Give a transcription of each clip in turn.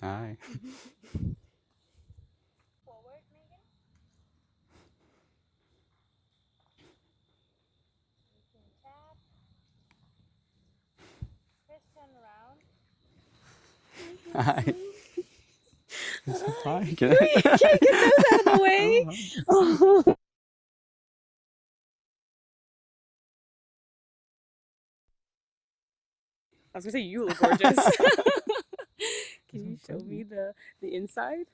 Hi. Forward, Megan. You can tap. Chris, turn around. Hi. Hi. Can you get those out of the way? Oh. I was gonna say you look gorgeous. Can you show me the inside?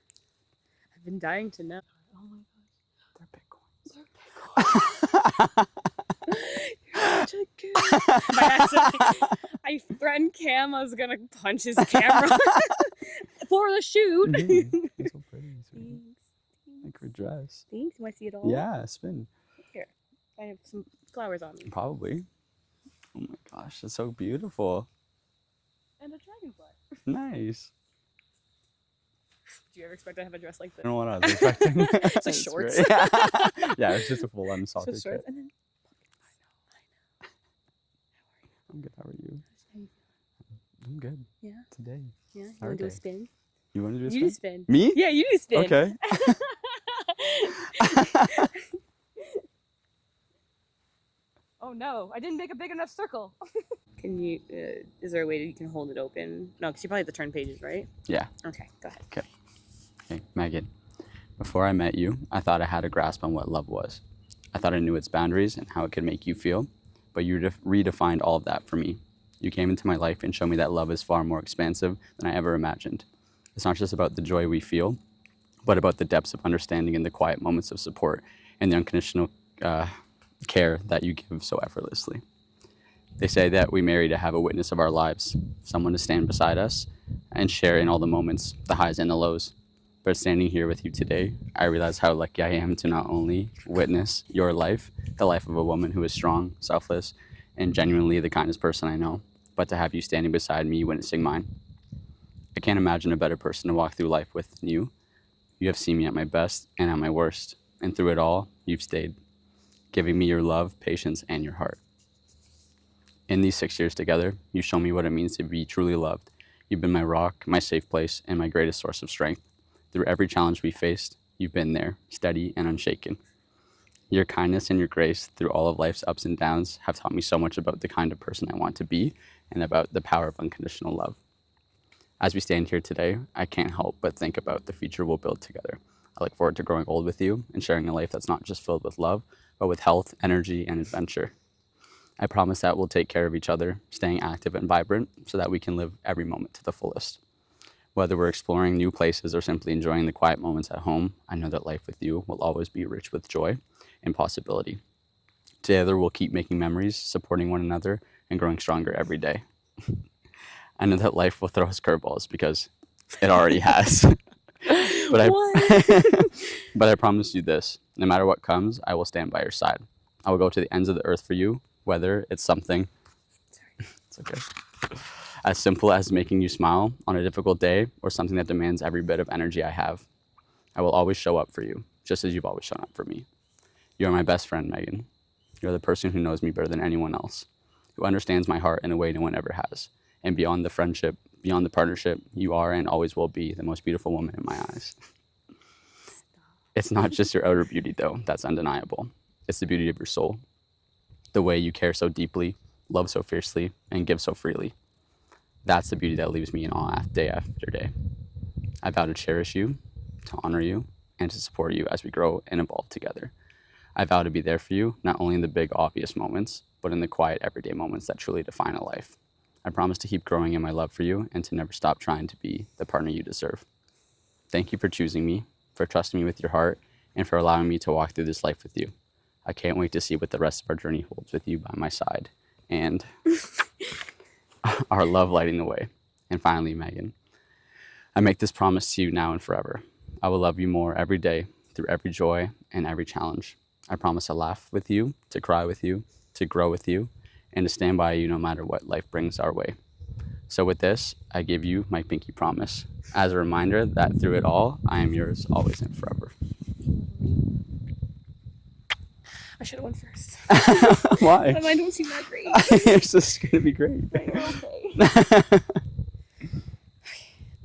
I've been dying to know. Oh my gosh. You're such a good. By accident, I threatened Cam I was gonna punch his camera for the shoot. You're so pretty. Thanks. Like her dress. Thanks. You want to see it all? Yeah, spin. Here, I have some flowers on me. Probably. Oh my gosh, that's so beautiful. And a dragonfly. Nice. Do you ever expect to have a dress like I this? don't know what I was expecting. It's like It's shorts. great. Yeah, it's just a full-on soccer Just kit. shorts and then. I'm good. How are you? How you I'm good. Yeah. Today. Yeah. You Our want to do a day. spin? You want to do a spin? You do spin. Me? Yeah, you do spin. Okay. Oh no, I didn't make a big enough circle. Can you? Is there a way that you can hold it open? No, because you probably have to turn pages, right? Yeah. Okay, go ahead. Okay, Megan. Before I met you, I thought I had a grasp on what love was. I thought I knew its boundaries and how it could make you feel, but you redefined all of that for me. You came into my life and showed me that love is far more expansive than I ever imagined. It's not just about the joy we feel, but about the depths of understanding and the quiet moments of support and the unconditional care that you give so effortlessly. They say that we marry to have a witness of our lives, someone to stand beside us and share in all the moments, the highs and the lows. But standing here with you today, I realize how lucky I am to not only witness your life, the life of a woman who is strong, selfless, and genuinely the kindest person I know, but to have you standing beside me witnessing mine. I can't imagine a better person to walk through life with than you. You have seen me at my best and at my worst, and through it all, you've stayed, giving me your love, patience, and your heart. In these 6 years together, you've shown me what it means to be truly loved. You've been my rock, my safe place, and my greatest source of strength. Through every challenge we faced, you've been there, steady and unshaken. Your kindness and your grace through all of life's ups and downs have taught me so much about the kind of person I want to be and about the power of unconditional love. As we stand here today, I can't help but think about the future we'll build together. I look forward to growing old with you and sharing a life that's not just filled with love, but with health, energy, and adventure. I promise that we'll take care of each other, staying active and vibrant so that we can live every moment to the fullest. Whether we're exploring new places or simply enjoying the quiet moments at home, I know that life with you will always be rich with joy and possibility. Together, we'll keep making memories, supporting one another, and growing stronger every day. I know that life will throw us curveballs because it already has. But I promise you this, no matter what comes, I will stand by your side. I will go to the ends of the earth for you, whether it's something it's okay, as simple as making you smile on a difficult day or something that demands every bit of energy I have. I will always show up for you, just as you've always shown up for me. You are my best friend, Megan. You're the person who knows me better than anyone else, who understands my heart in a way no one ever has. And beyond the friendship, beyond the partnership, you are and always will be the most beautiful woman in my eyes. It's not just your outer beauty, though, that's undeniable. It's the beauty of your soul, the way you care so deeply, love so fiercely, and give so freely. That's the beauty that leaves me in awe day after day. I vow to cherish you, to honor you, and to support you as we grow and evolve together. I vow to be there for you, not only in the big, obvious moments, but in the quiet, everyday moments that truly define a life. I promise to keep growing in my love for you and to never stop trying to be the partner you deserve. Thank you for choosing me, for trusting me with your heart, and for allowing me to walk through this life with you. I can't wait to see what the rest of our journey holds with you by my side and our love lighting the way. And finally, Megan, I make this promise to you now and forever. I will love you more every day through every joy and every challenge. I promise to laugh with you, to cry with you, to grow with you, and to stand by you no matter what life brings our way. So with this, I give you my pinky promise as a reminder that through it all, I am yours always and forever. I should have went first. Why? But mine don't seem that great. It's just gonna be great. Okay.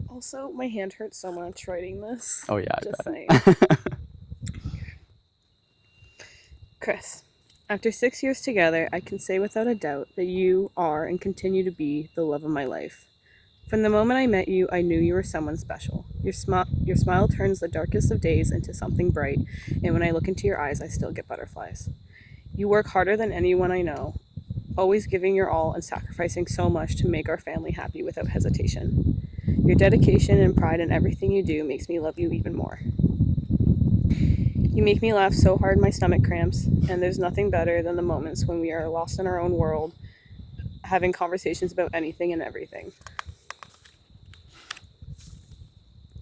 Oh Also, my hand hurts so much writing this. Oh, yeah, Just I saying. bet. Chris, after 6 years together, I can say without a doubt that you are and continue to be the love of my life. From the moment I met you, I knew you were someone special. Your smile turns the darkest of days into something bright, and when I look into your eyes, I still get butterflies. You work harder than anyone I know, always giving your all and sacrificing so much to make our family happy without hesitation. Your dedication and pride in everything you do makes me love you even more. You make me laugh so hard my stomach cramps, and there's nothing better than the moments when we are lost in our own world, having conversations about anything and everything.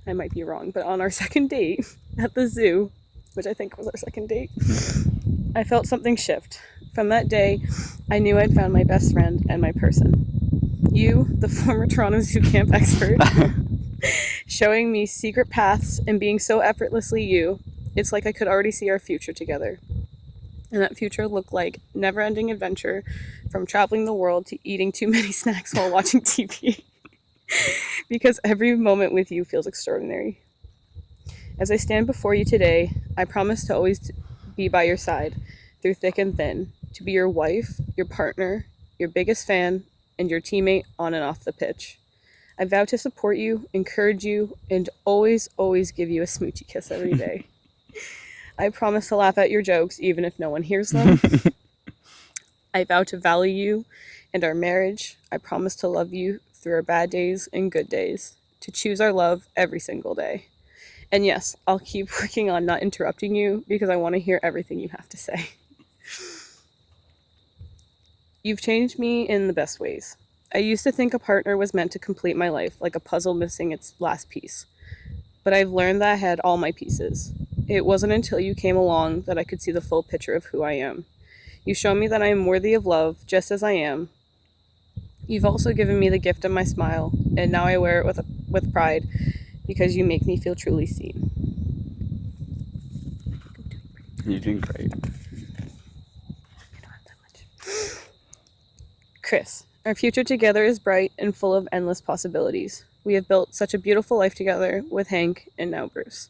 I might be wrong, but on our second date at the zoo, which I think was our second date, I felt something shift. From that day, I knew I'd found my best friend and my person. You, the former Toronto Zoo Camp expert, showing me secret paths and being so effortlessly you, it's like I could already see our future together. And that future looked like never-ending adventure, from traveling the world to eating too many snacks while watching TV. Because every moment with you feels extraordinary. As I stand before you today, I promise to always be by your side, through thick and thin, to be your wife, your partner, your biggest fan, and your teammate on and off the pitch. I vow to support you, encourage you, and always, always give you a smoochy kiss every day. I promise to laugh at your jokes even if no one hears them. I vow to value you and our marriage. I promise to love you through our bad days and good days, to choose our love every single day. And yes, I'll keep working on not interrupting you because I want to hear everything you have to say. You've changed me in the best ways. I used to think a partner was meant to complete my life, like a puzzle missing its last piece. But I've learned that I had all my pieces. It wasn't until you came along that I could see the full picture of who I am. You show me that I am worthy of love, just as I am. You've also given me the gift of my smile, and now I wear it with pride because you make me feel truly seen. You're doing great. Chris, our future together is bright and full of endless possibilities. We have built such a beautiful life together with Hank and now Bruce.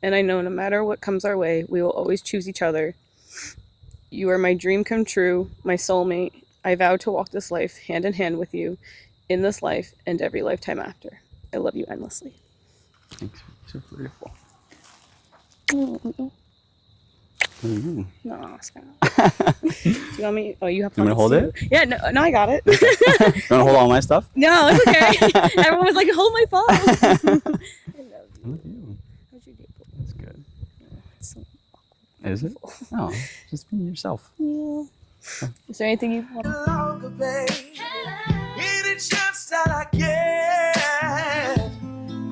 And I know no matter what comes our way, we will always choose each other. You are my dream come true, my soulmate. I vow to walk this life hand in hand with you, in this life and every lifetime after. I love you endlessly. Thanks. So beautiful. No, stop. Do you want me? Oh, you have. You want me to hold it? Yeah, no, I got it. You want to hold all my stuff? No, it's okay. Everyone was like, "Hold my phone." I love I you. love you. How's your day going? That's good. It's so Is it? No, just be yourself. yeah. Is there anything you want? Longer, babe. Any chance that I get,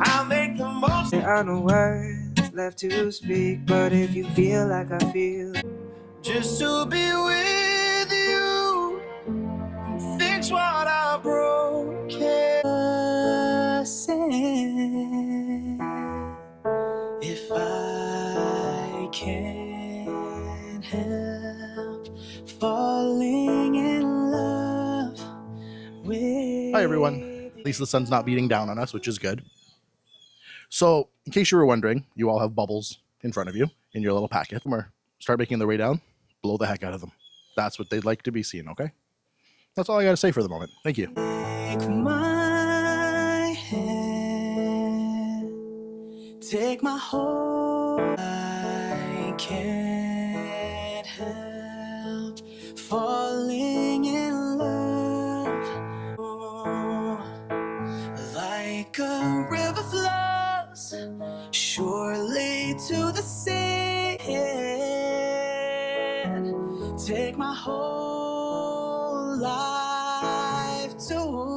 I'll make the most. There are no words left to speak, but if you feel like I feel, just to be with you, fix what I broke. If I can't help falling in love with. Hi, everyone. At least the sun's not beating down on us, which is good. So, in case you were wondering, you all have bubbles in front of you in your little packet. Start making their way down, blow the heck out of them. That's what they'd like to be seen, okay? That's all I got to say for the moment. Thank you. Take my hand, take my whole. I can't help falling in love. Like a river flows surely to the sea. Take my whole life too.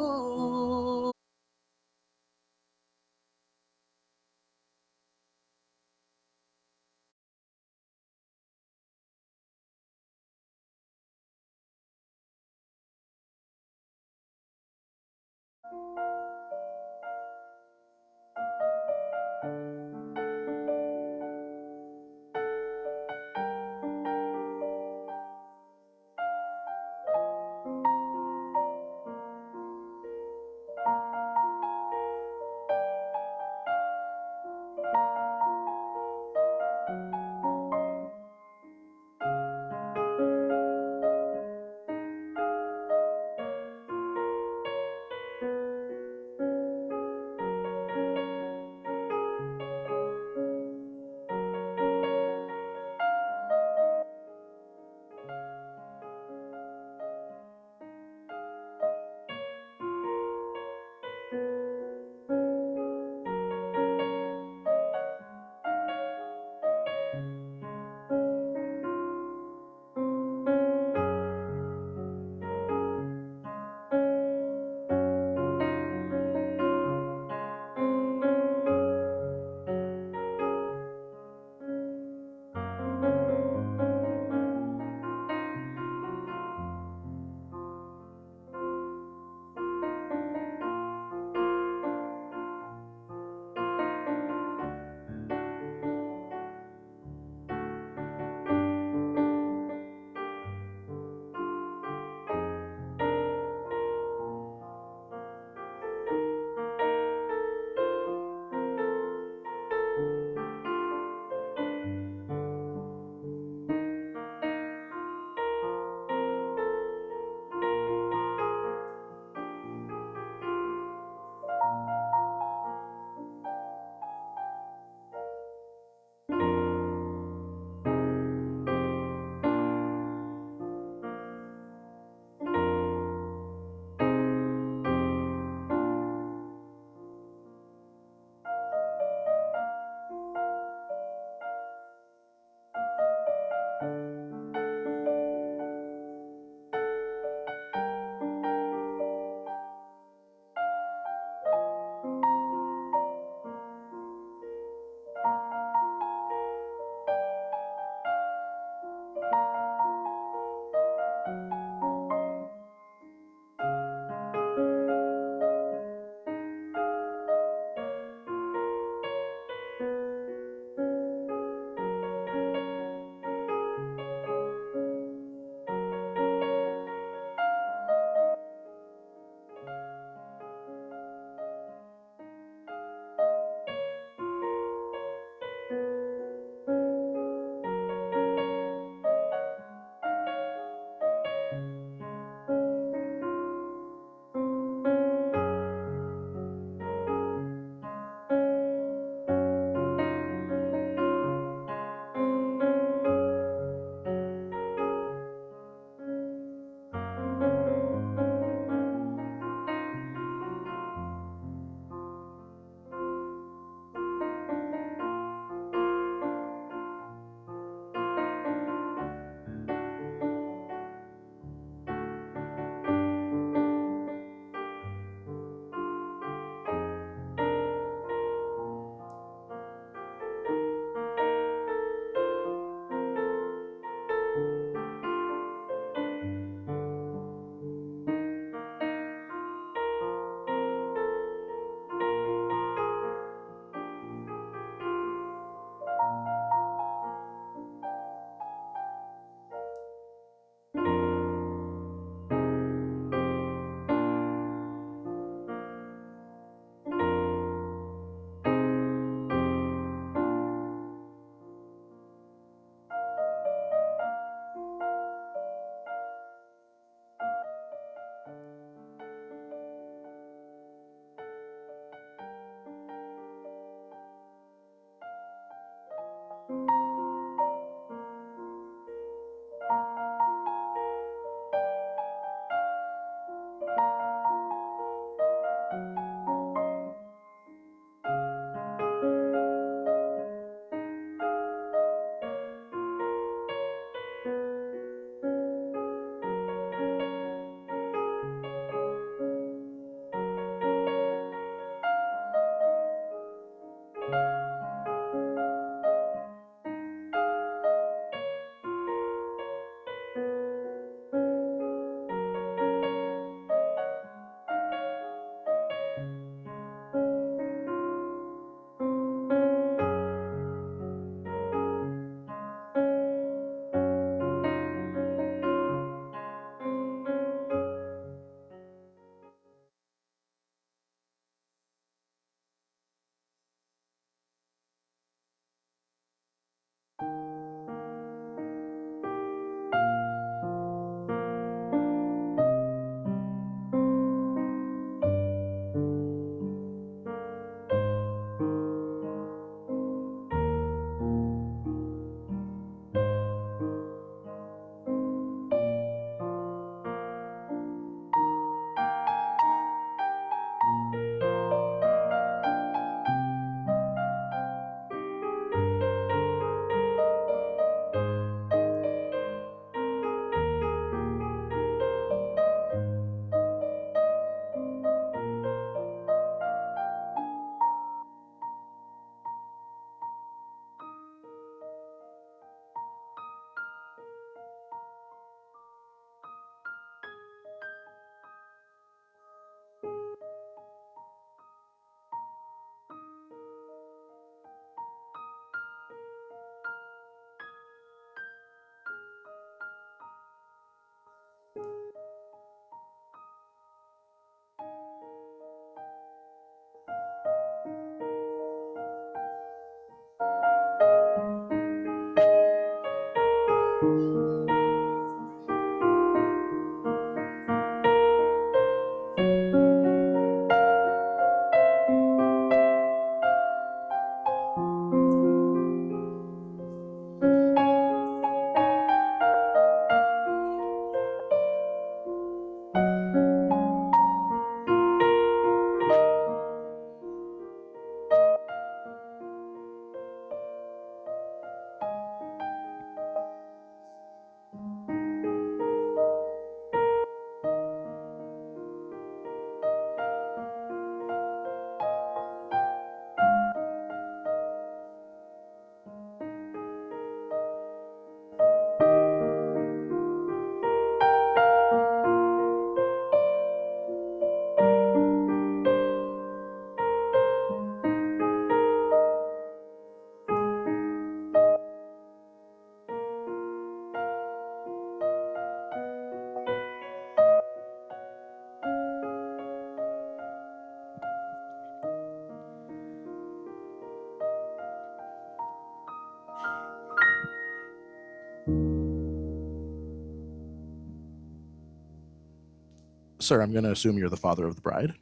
Sir, I'm going to assume you're the father of the bride.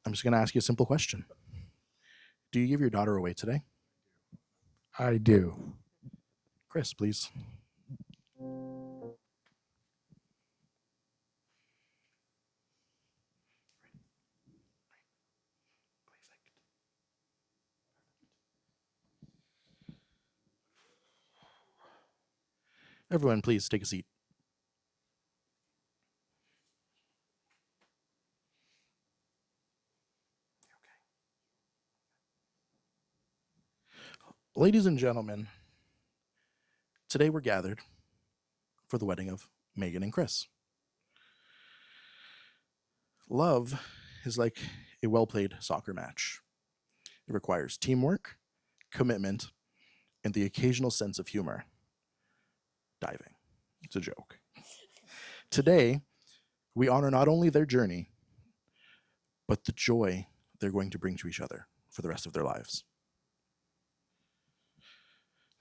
I'm just going to ask you a simple question. Do you give your daughter away today? I do. Chris, please. Everyone, please take a seat. Ladies and gentlemen, today we're gathered for the wedding of Megan and Chris. Love is like a well-played soccer match. It requires teamwork, commitment, and the occasional sense of humor. Diving. It's a joke. Today, we honor not only their journey, but the joy they're going to bring to each other for the rest of their lives.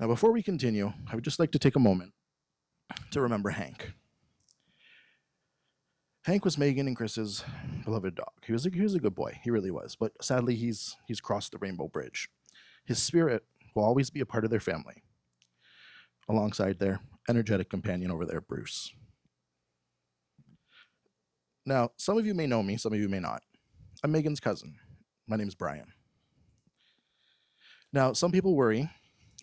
Now, before we continue, I would just like to take a moment to remember Hank. Hank was Megan and Chris's beloved dog. He was a good boy. He really was. But sadly, he's crossed the Rainbow Bridge. His spirit will always be a part of their family, alongside their energetic companion over there, Bruce. Now, some of you may know me, some of you may not. I'm Megan's cousin. My name's Brian. Now, some people worry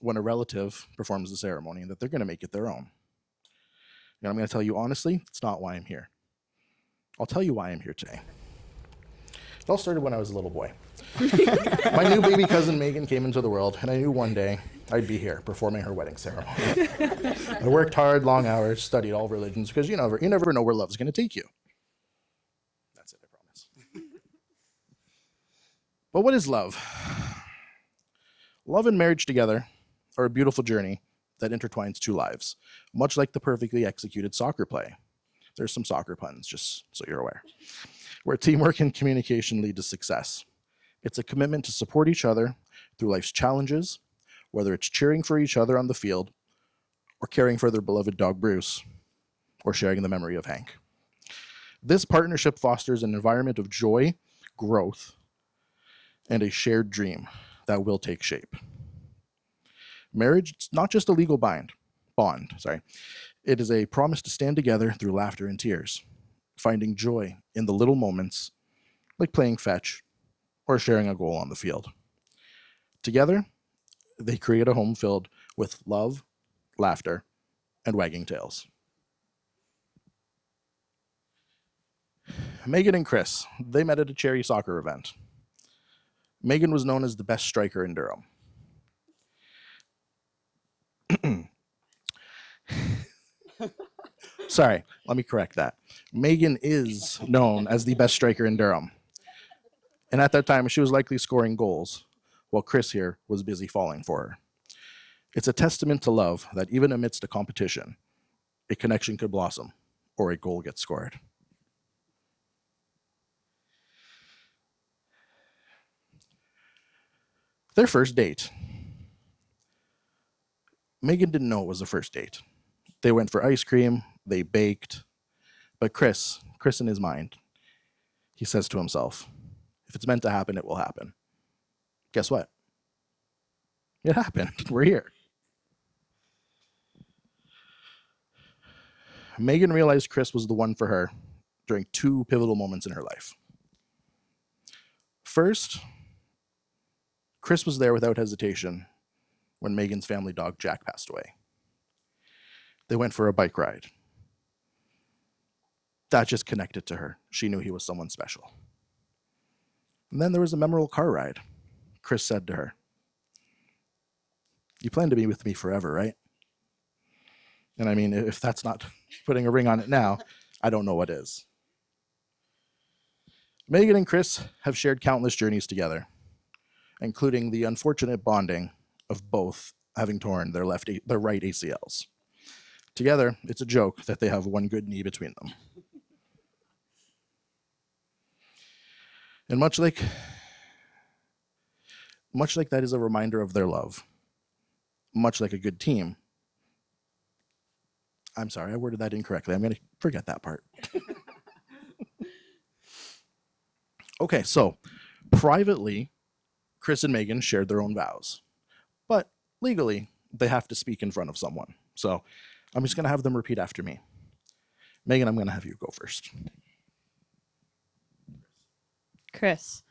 when a relative performs the ceremony that they're going to make it their own. And I'm going to tell you honestly, it's not why I'm here. I'll tell you why I'm here today. It all started when I was a little boy. My new baby cousin Megan came into the world, and I knew one day I'd be here performing her wedding ceremony. I worked hard, long hours, studied all religions, because you never know where love's going to take you. That's it, I promise. But what is love? Love and marriage together are a beautiful journey that intertwines two lives, much like the perfectly executed soccer play. There's some soccer puns, just so you're aware, where teamwork and communication lead to success. It's a commitment to support each other through life's challenges, whether it's cheering for each other on the field, or caring for their beloved dog Bruce, or sharing the memory of Hank. This partnership fosters an environment of joy, growth, and a shared dream that will take shape. Marriage is not just a legal bond. It is a promise to stand together through laughter and tears, finding joy in the little moments, like playing fetch or sharing a goal on the field. Together, they create a home filled with love, laughter, and wagging tails. Megan and Chris, they met at a charity soccer event. Megan was known as the best striker in Durham. Sorry, let me correct that. Megan is known as the best striker in Durham. And at that time, she was likely scoring goals, while Chris here was busy falling for her. It's a testament to love that even amidst a competition, a connection could blossom or a goal gets scored. Their first date. Megan didn't know it was a first date. They went for ice cream, they baked, but Chris in his mind, he says to himself, if it's meant to happen, it will happen. Guess what? It happened. We're here. Megan realized Chris was the one for her during two pivotal moments in her life. First, Chris was there without hesitation when Megan's family dog Jack passed away. They went for a bike ride. That just connected to her. She knew he was someone special. And then there was a memorable car ride. Chris said to her, "You plan to be with me forever, right?" And I mean, if that's not putting a ring on it now, I don't know what is. Megan and Chris have shared countless journeys together, including the unfortunate bonding of both having torn their right ACLs. Together, it's a joke that they have one good knee between them. And much like that is a reminder of their love, much like a good team. I'm sorry, I worded that incorrectly. I'm going to forget that part. Okay, so privately, Chris and Megan shared their own vows, but legally, they have to speak in front of someone. So I'm just going to have them repeat after me. Megan, I'm going to have you go first. Chris,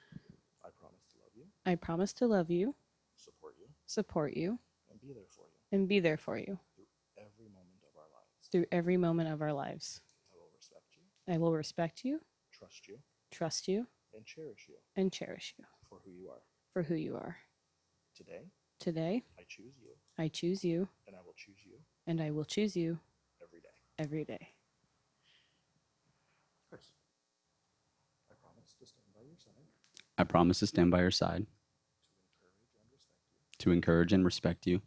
I promise to love you, I promise to love you, support you, support you, and be there for you and be there for you every moment of our lives. through every moment of our lives. I will respect you, I will respect you, trust you, trust you, and cherish you for who you are. for who you are. Today, Today, I choose you, and I will choose you and I will choose you every day. every day. Chris, I promise to stand by your side, I promise to stand by your side, to encourage and respect you,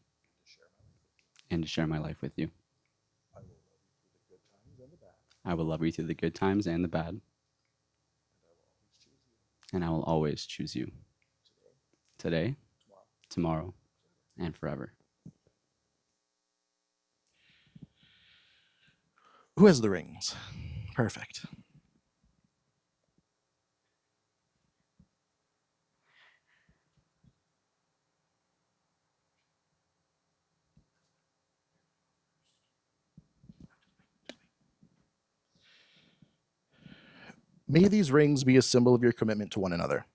and to share my life with you. I will love you through the good times and the bad, and I will always choose you. Today, tomorrow, and forever. Who has the rings? Perfect. May these rings be a symbol of your commitment to one another,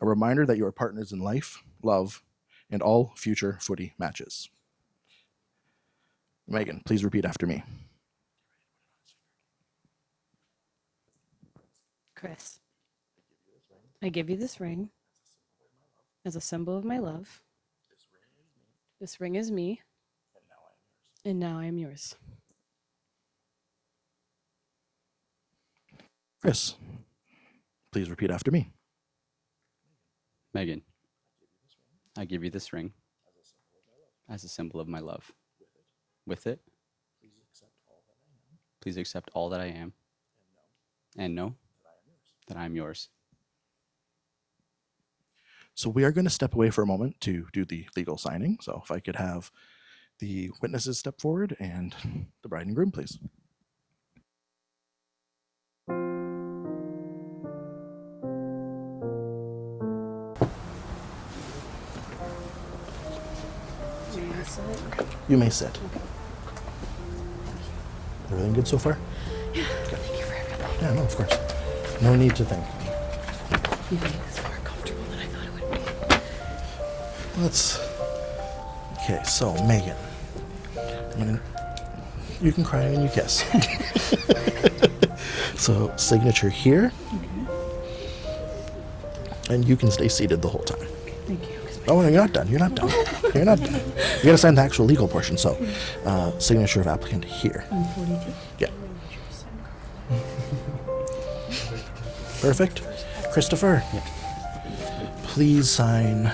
a reminder that you are partners in life, love, and all future footy matches. Megan, please repeat after me. Chris, I give you this ring as a symbol of my love. This ring is me, and now I am yours. Chris, please repeat after me. Megan, I give you this ring as a symbol of my love. With it, please accept all that I am and know that I am yours. So we are going to step away for a moment to do the legal signing. So if I could have the witnesses step forward and the bride and groom, please. You may sit. Everything good so far? Yeah, thank you for everything. Yeah, no, of course. No need to thank me. You made this more comfortable than I thought it would be. Let's. Okay, so Megan, you can cry when you kiss. So signature here, and you can stay seated the whole time. Thank you. Oh, no, you're not done. You're not done. You're not done. You got to sign the actual legal portion. So, signature of applicant here. 42. Yeah. Perfect. Christopher, please sign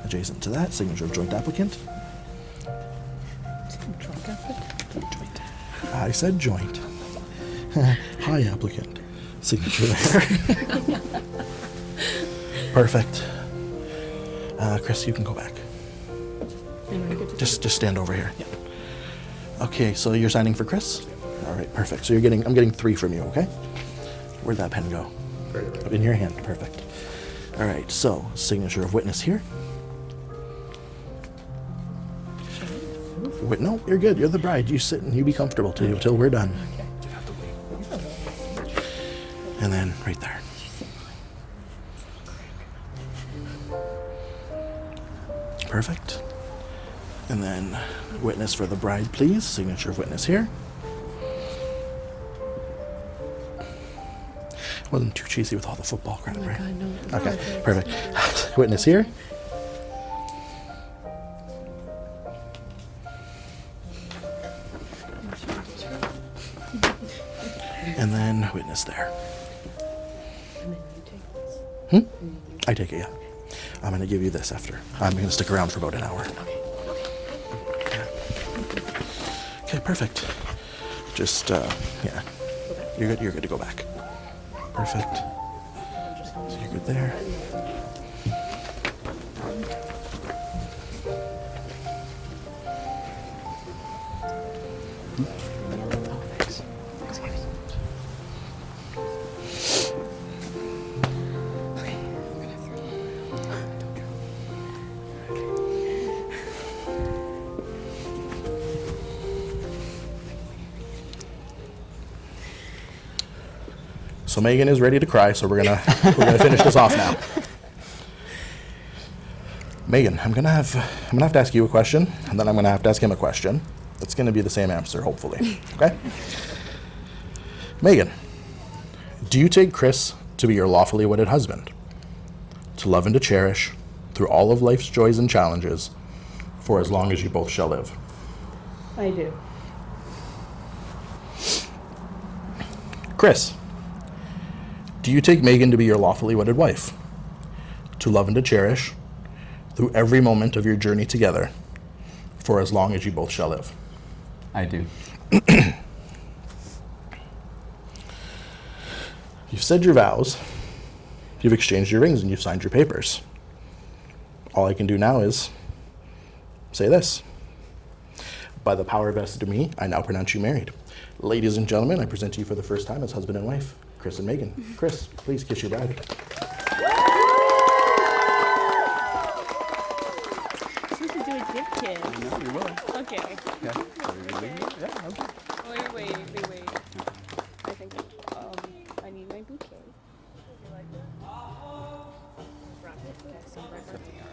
adjacent to that. Signature of joint applicant. I said joint. Hi, applicant. Signature there. Perfect. Chris, you can go back. Just stand over here. Okay, so you're signing for Chris? All right, perfect. So I'm getting 3 from you, okay? Where'd that pen go? In your hand, perfect. All right, so signature of witness here. Wait, no, you're good. You're the bride. You sit and you be comfortable till we're done. And then right there. Perfect. And then witness for the bride, please. Signature of witness here. Wasn't too cheesy with all the football credit, right? God, no. Okay, perfect. Witness here. And then witness there. And then you take this. I take it, yeah. I'm going to give you this after. I'm going to stick around for about an hour. Okay, perfect. Just, yeah. You're good. You're good to go back. Perfect. So you're good there. So Megan is ready to cry, so we're gonna finish this off now. Megan, I'm gonna have to ask you a question, and then I'm gonna have to ask him a question. It's gonna be the same answer, hopefully. Okay? Megan, do you take Chris to be your lawfully wedded husband, to love and to cherish through all of life's joys and challenges, for as long as you both shall live? I do. Chris, do you take Megan to be your lawfully wedded wife, to love and to cherish through every moment of your journey together, for as long as you both shall live? I do. You've said your vows, you've exchanged your rings, and you've signed your papers. All I can do now is say this. By the power vested in me, I now pronounce you married. Ladies and gentlemen, I present to you for the first time as husband and wife, Chris and Megan. Chris, please kiss your bride. We should do a gift kiss. No, we will. Okay. Okay. Yeah, okay. Wait. I think I need my bouquet.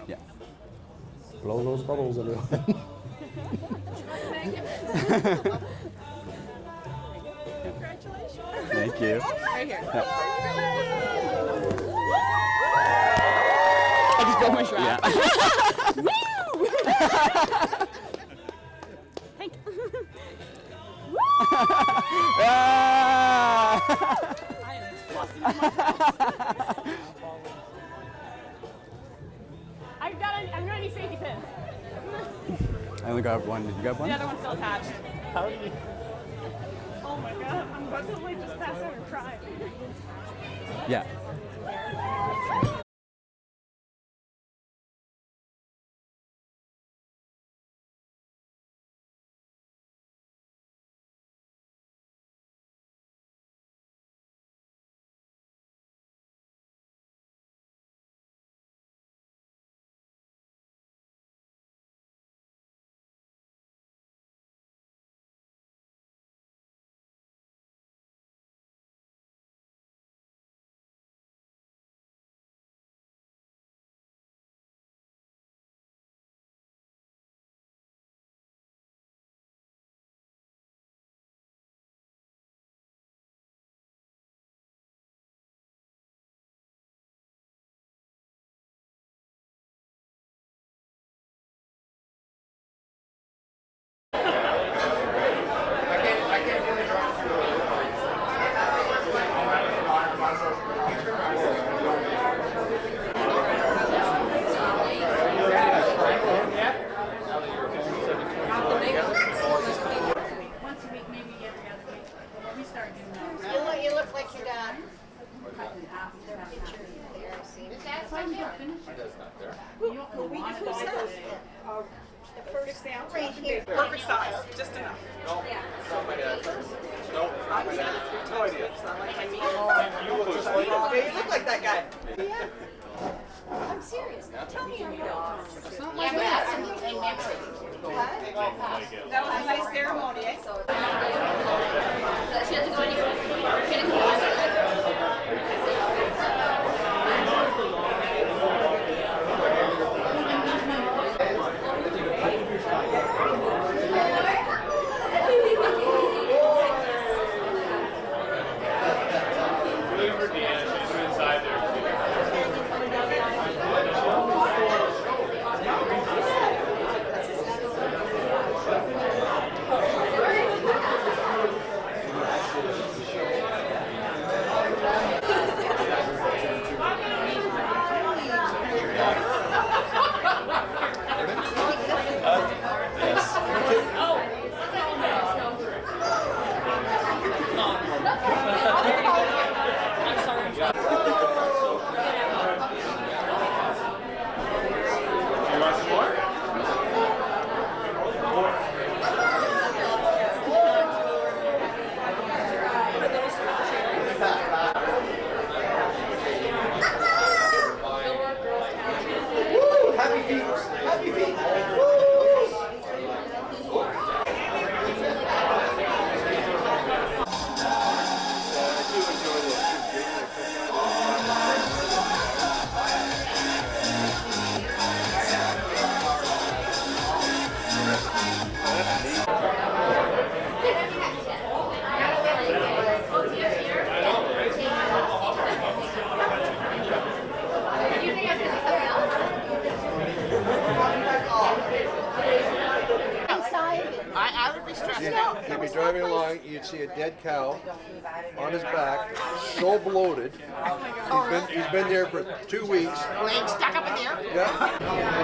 Yeah. Blow those bubbles, everyone. Thank you. Right here. Yeah. I just broke my strap. Hank. I'm gonna need safety pins. I only got one. Did you got one? The other one's still attached. How did you? Oh my god, I'm about to like just pass out and cry. Yeah. You look like your dad. Right here. Perfect size, just enough. You look like that guy. I'm serious. Tell me you're real. Yeah, but absolutely memory. What? That was a nice ceremony, eh? She doesn't go anywhere. She doesn't go anywhere. could see a dead cow on his back, so bloated. He's been there for 2 weeks. Leg stuck up in there. Yeah.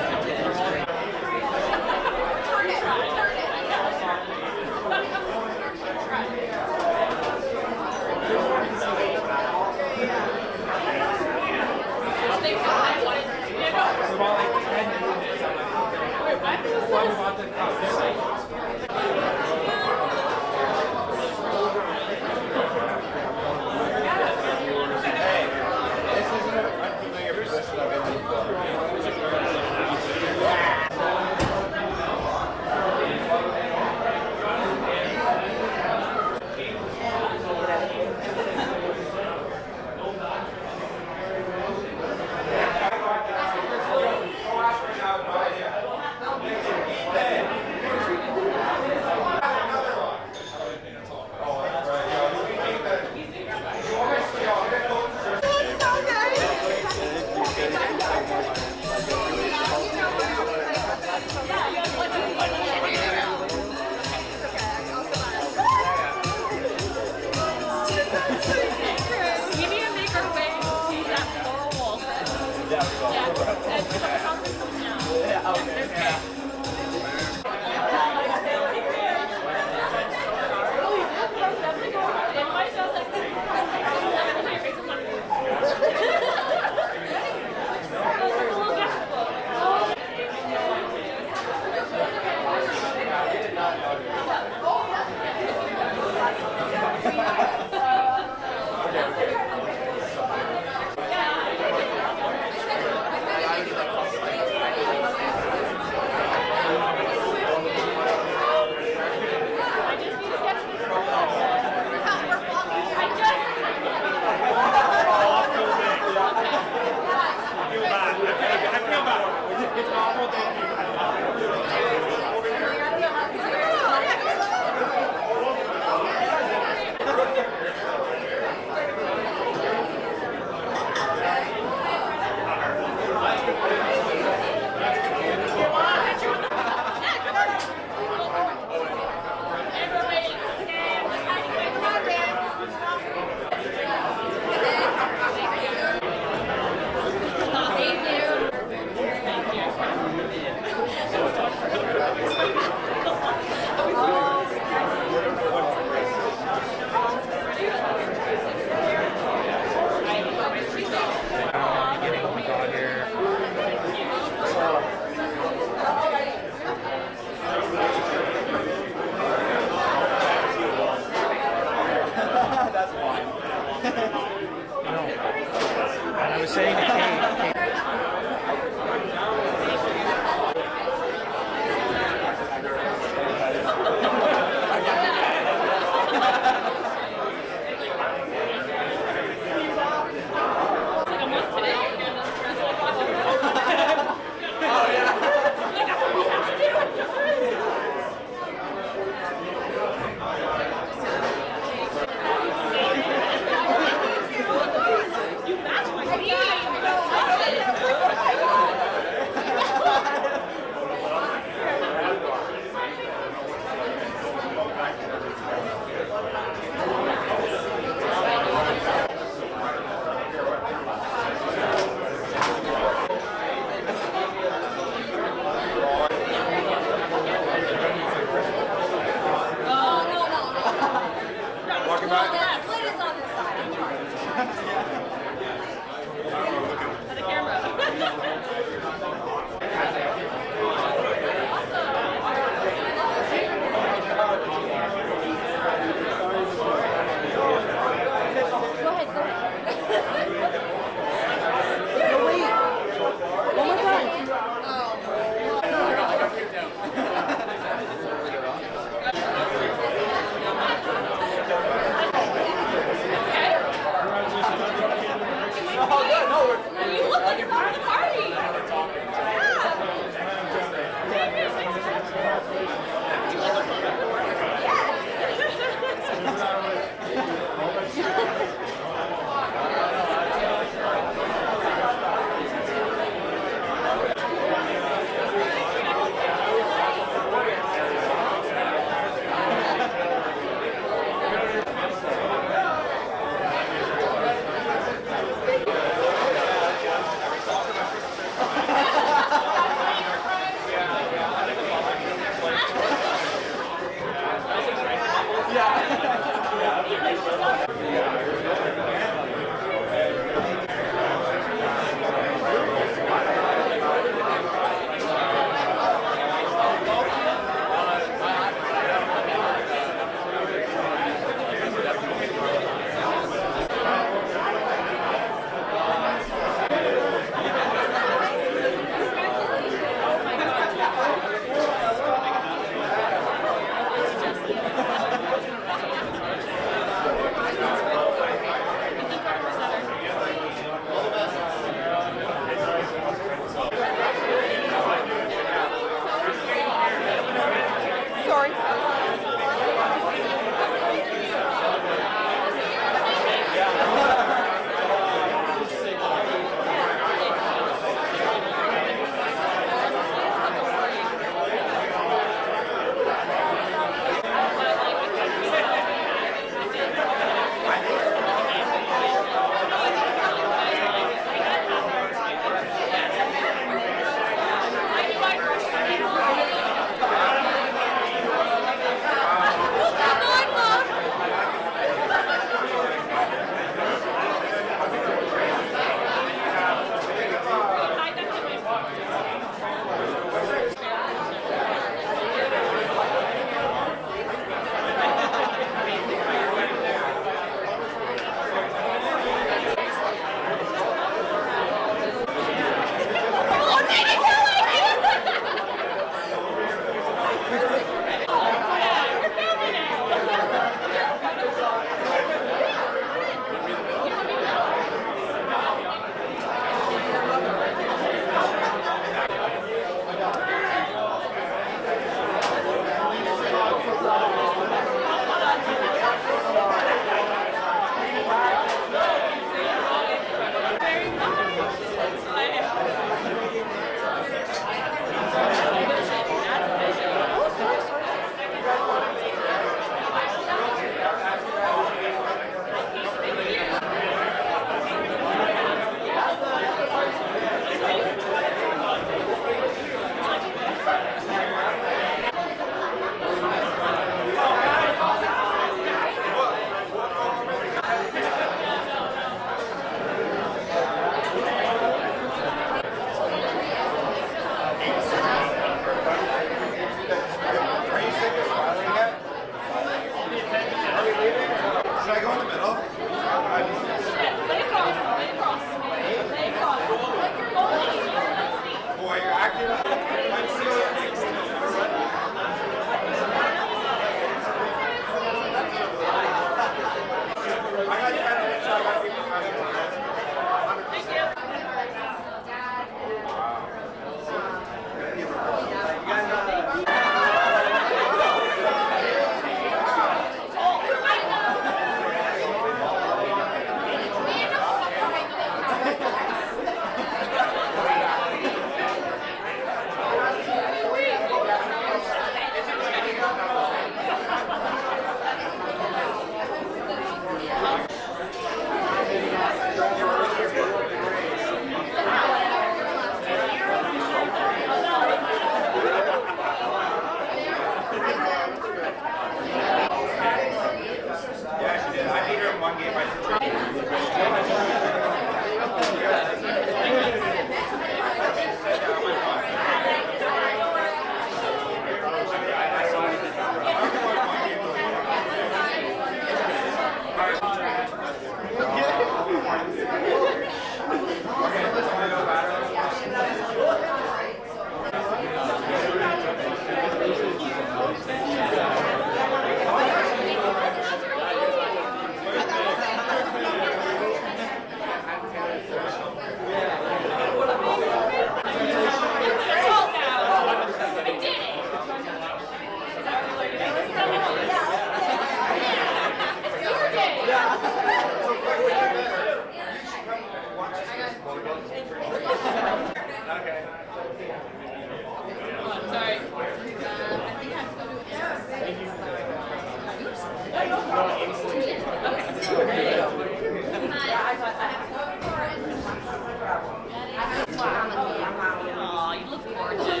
Aw, you look gorgeous.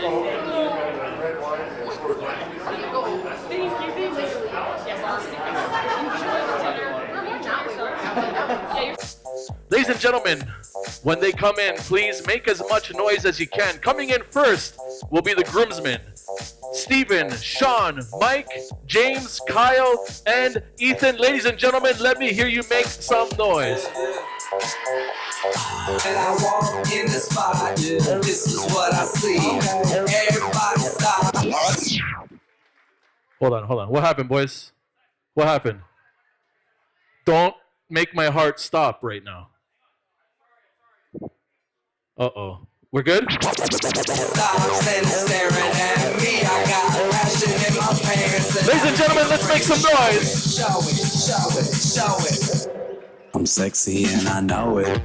Ladies and gentlemen, when they come in, please make as much noise as you can. Coming in first will be the groomsmen. Stephen, Sean, Mike, James, Kyle, and Ethan. Ladies and gentlemen, let me hear you make some noise. And I walk in the spot, this is what I see. Everybody stop. Hold on. What happened, boys? What happened? Don't make my heart stop right now. Uh-oh. We're good? Stop standing staring at me. I got passion in my pants. Ladies and gentlemen, let's make some noise. Show it. I'm sexy and I know it.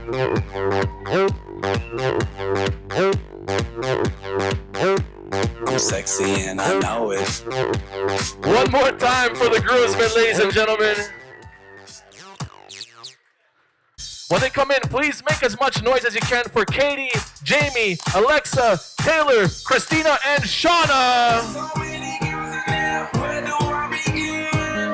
I'm sexy and I know it. One more time for the groomsmen, ladies and gentlemen. When they come in, please make as much noise as you can for Katie, Jamie, Alexa, Taylor, Christina, and Shauna. So many girls in there, where do I begin?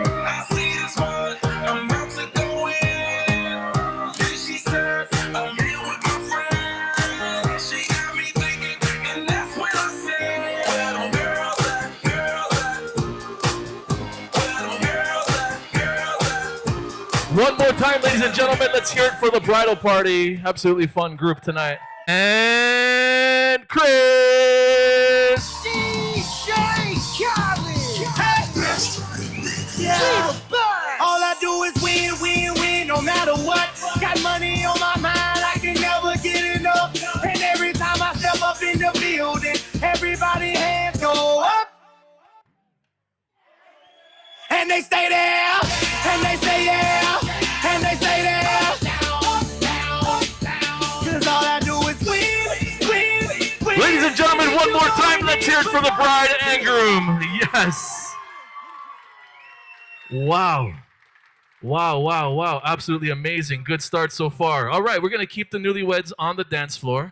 I see this one, I'm about to go in. Then she said, I'm here with my friend. She got me thinking, and that's when I said, where them girls at, girls at? Where them girls at, girls at? One more time, ladies and gentlemen, let's hear it for the bridal party. Absolutely fun group tonight. And Chris! DJ Khaled! Yeah. All I do is win, no matter what. Got money on my mind, I can never get enough. And every time I step up in the building, everybody hands go up. And they stay there, and they say yeah, and they say there. Cause all I do is win. Ladies and gentlemen, one more time, let's hear it for the bride and groom. Yes. Wow. Absolutely amazing. Good start so far. All right, we're going to keep the newlyweds on the dance floor.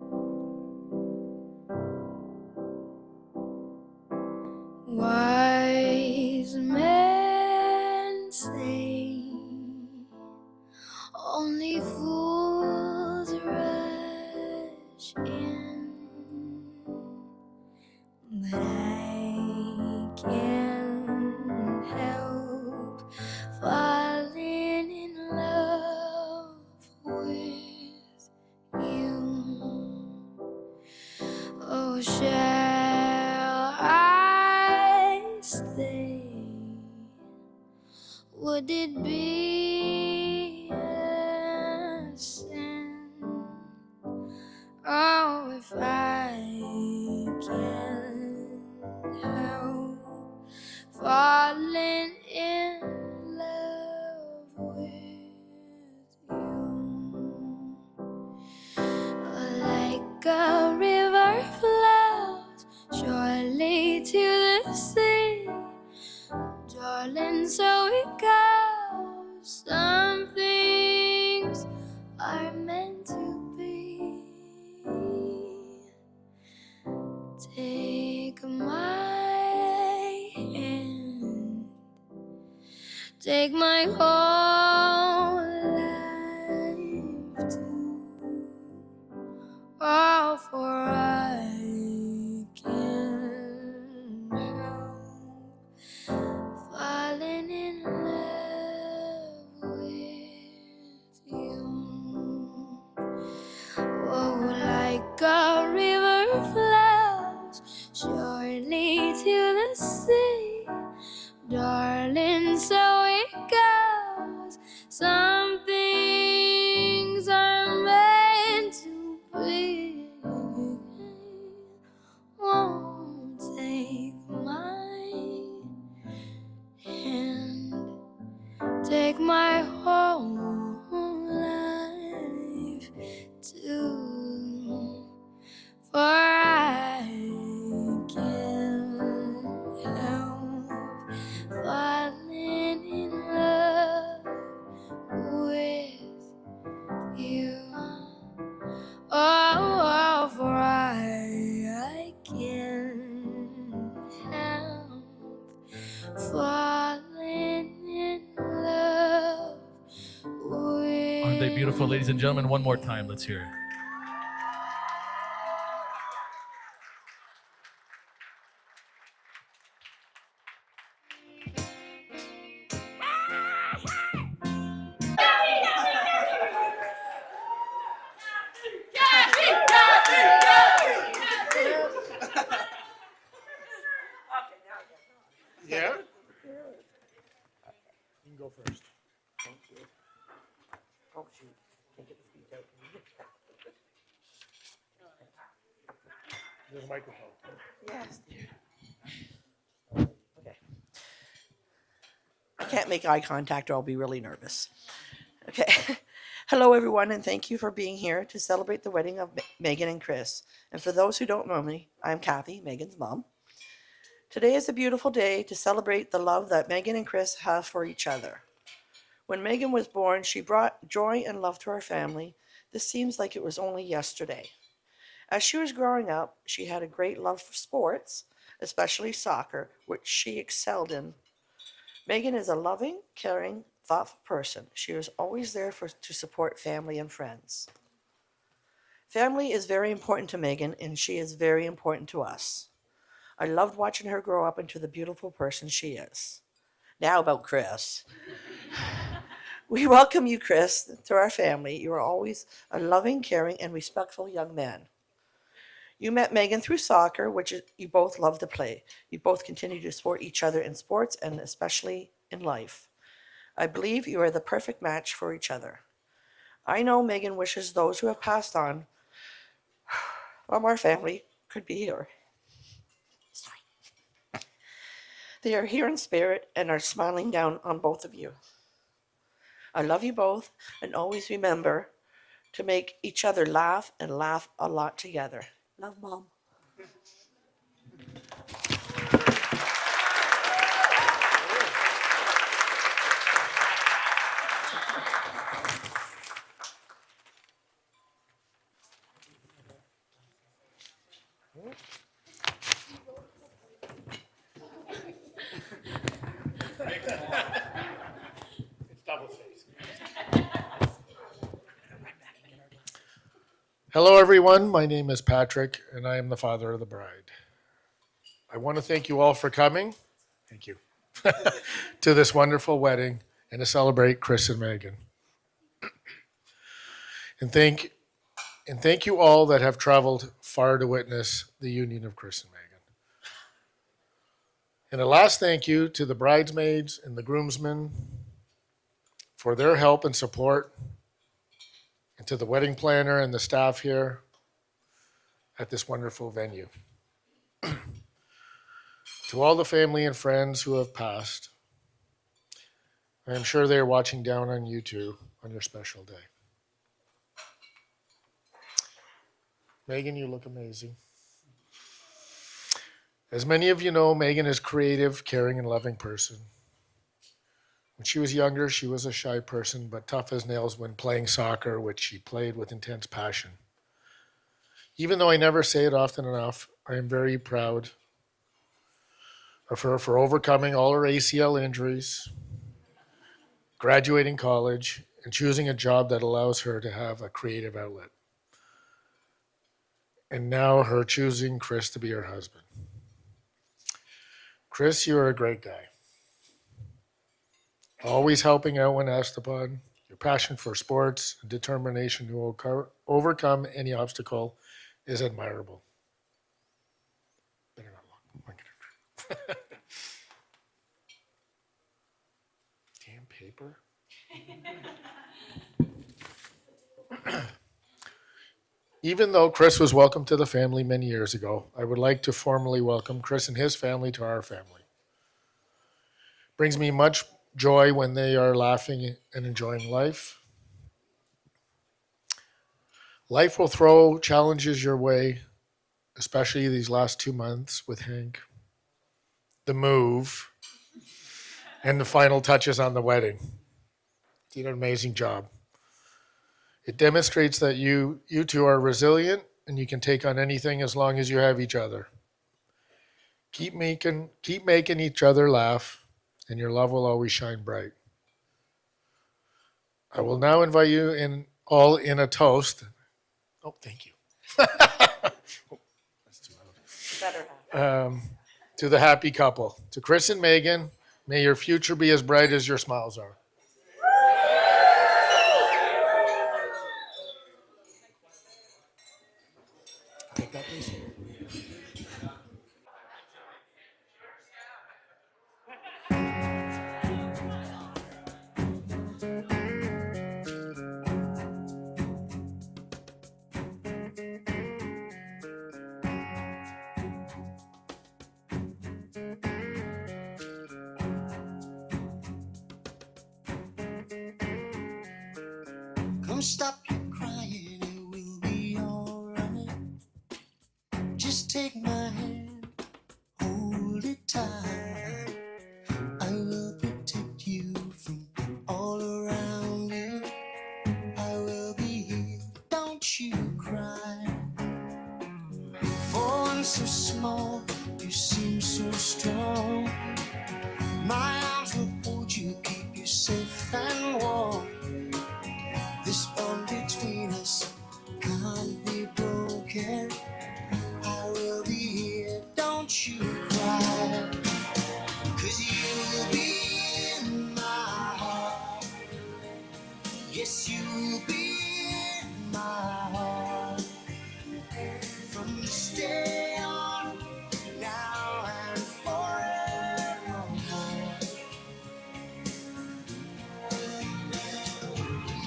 Wise men say only fools rush in, but I can't help falling in love with you. Oh, shall I stay? Would it be a sin? Oh, if I can't help falling in love with you. Like a river flows surely to the sea, darling, so it goes. Some things are meant to be. Take my hand, take my whole life too. Oh, for I can't help falling in love with you. Oh, like a river flows surely to the sea, darling, so it goes. Some things are meant to be. Won't take my hand, take my whole life too. ladies and gentlemen, one more time. Let's hear it. Yeah? You can go first. Oh, shoot. Can't get the speech out. There's a microphone. Yes, dear. Okay. I can't make eye contact or I'll be really nervous. Okay. Hello, everyone, and thank you for being here to celebrate the wedding of Megan and Chris. And for those who don't know me, I'm Kathy, Megan's mom. Today is a beautiful day to celebrate the love that Megan and Chris have for each other. When Megan was born, she brought joy and love to our family. This seems like it was only yesterday. As she was growing up, she had a great love for sports, especially soccer, which she excelled in. Megan is a loving, caring, thoughtful person. She was always there to support family and friends. Family is very important to Megan, and she is very important to us. I loved watching her grow up into the beautiful person she is. Now about Chris. We welcome you, Chris, to our family. You are always a loving, caring, and respectful young man. You met Megan through soccer, which you both love to play. You both continue to support each other in sports and especially in life. I believe you are the perfect match for each other. I know Megan wishes those who have passed on from our family could be here. They are here in spirit and are smiling down on both of you. I love you both, and always remember to make each other laugh and laugh a lot together. Love, Mom. It's double face. Hello, everyone. My name is Patrick, and I am the father of the bride. I want to thank you all for coming. Thank you. To this wonderful wedding and to celebrate Chris and Megan. And thank you all that have traveled far to witness the union of Chris and Megan. And a last thank you to the bridesmaids and the groomsmen for their help and support, and to the wedding planner and the staff here at this wonderful venue. To all the family and friends who have passed, I am sure they are watching down on you too on your special day. Megan, you look amazing. As many of you know, Megan is a creative, caring, and loving person. When she was younger, she was a shy person, but tough as nails when playing soccer, which she played with intense passion. Even though I never say it often enough, I am very proud of her for overcoming all her ACL injuries, graduating college, and choosing a job that allows her to have a creative outlet. And now her choosing Chris to be her husband. Chris, you're a great guy. Always helping out when asked upon. Your passion for sports and determination to overcome any obstacle is admirable. Better not look. Damn paper. Even though Chris was welcome to the family many years ago, I would like to formally welcome Chris and his family to our family. Brings me much joy when they are laughing and enjoying life. Life will throw challenges your way, especially these last 2 months with Hank, the move, and the final touches on the wedding. You did an amazing job. It demonstrates that you two are resilient and you can take on anything as long as you have each other. Keep making each other laugh, and your love will always shine bright. I will now invite you in all in a toast. Oh, thank you. That's too Better loud. To the happy couple. To Chris and Megan, may your future be as bright as your smiles are. Take that, please. Come stop your crying, it will be alright. Just take my hand, hold it tight. I will protect you from all around you. I will be here, don't you cry. For one so small, you seem so strong. My arms will hold you, keep you safe and warm. This bond between us can't be broken. I will be here, don't you cry. 'Cause you'll be in my heart. Yes, you'll be in my heart. From this day on, now and forevermore.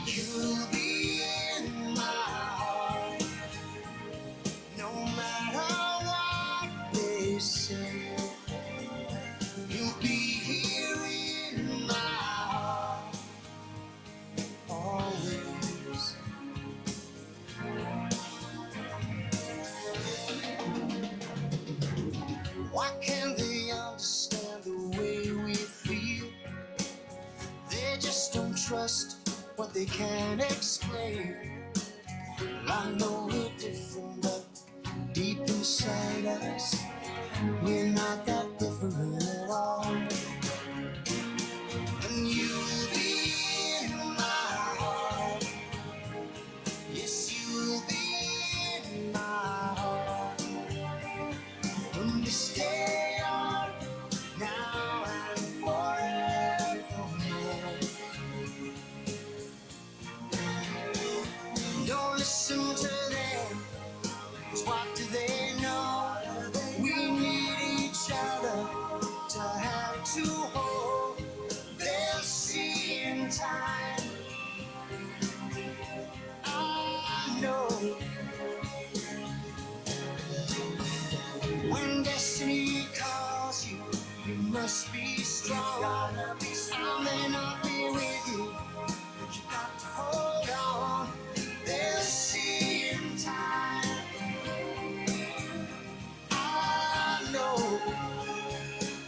You'll be in my heart, no matter what they say. You'll be here in my heart, always. Why can't they understand the way we feel? They just don't trust what they can't explain. I know we're different, but deep inside us, we're not that different at all. And you'll be in my heart. Yes, you'll be in my heart. From this day on, now and forevermore. Don't listen to them, 'cause what do they know? We need each other to have to hold. They'll see in time. I know. When destiny calls you, you must be strong. I may not be with you, but you got to hold on. They'll see in time. I know.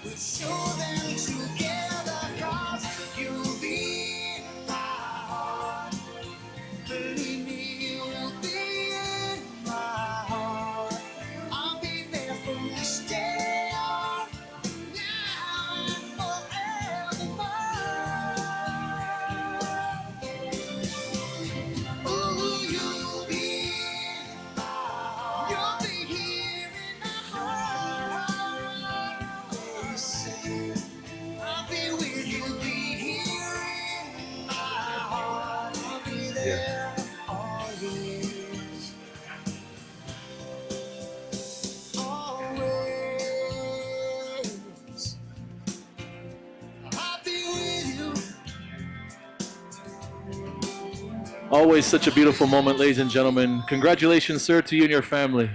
We'll show them together, 'cause you'll be in my heart. Believe me, you'll be in my heart. I'll be there from this day on, now and forevermore. Ooh, you'll be in my heart. You'll be here in my heart. Always. I'll be with you, be here in my heart. I'll be there always. Always. I'll be with you. Always such a beautiful moment, ladies and gentlemen. Congratulations, sir, to you and your family.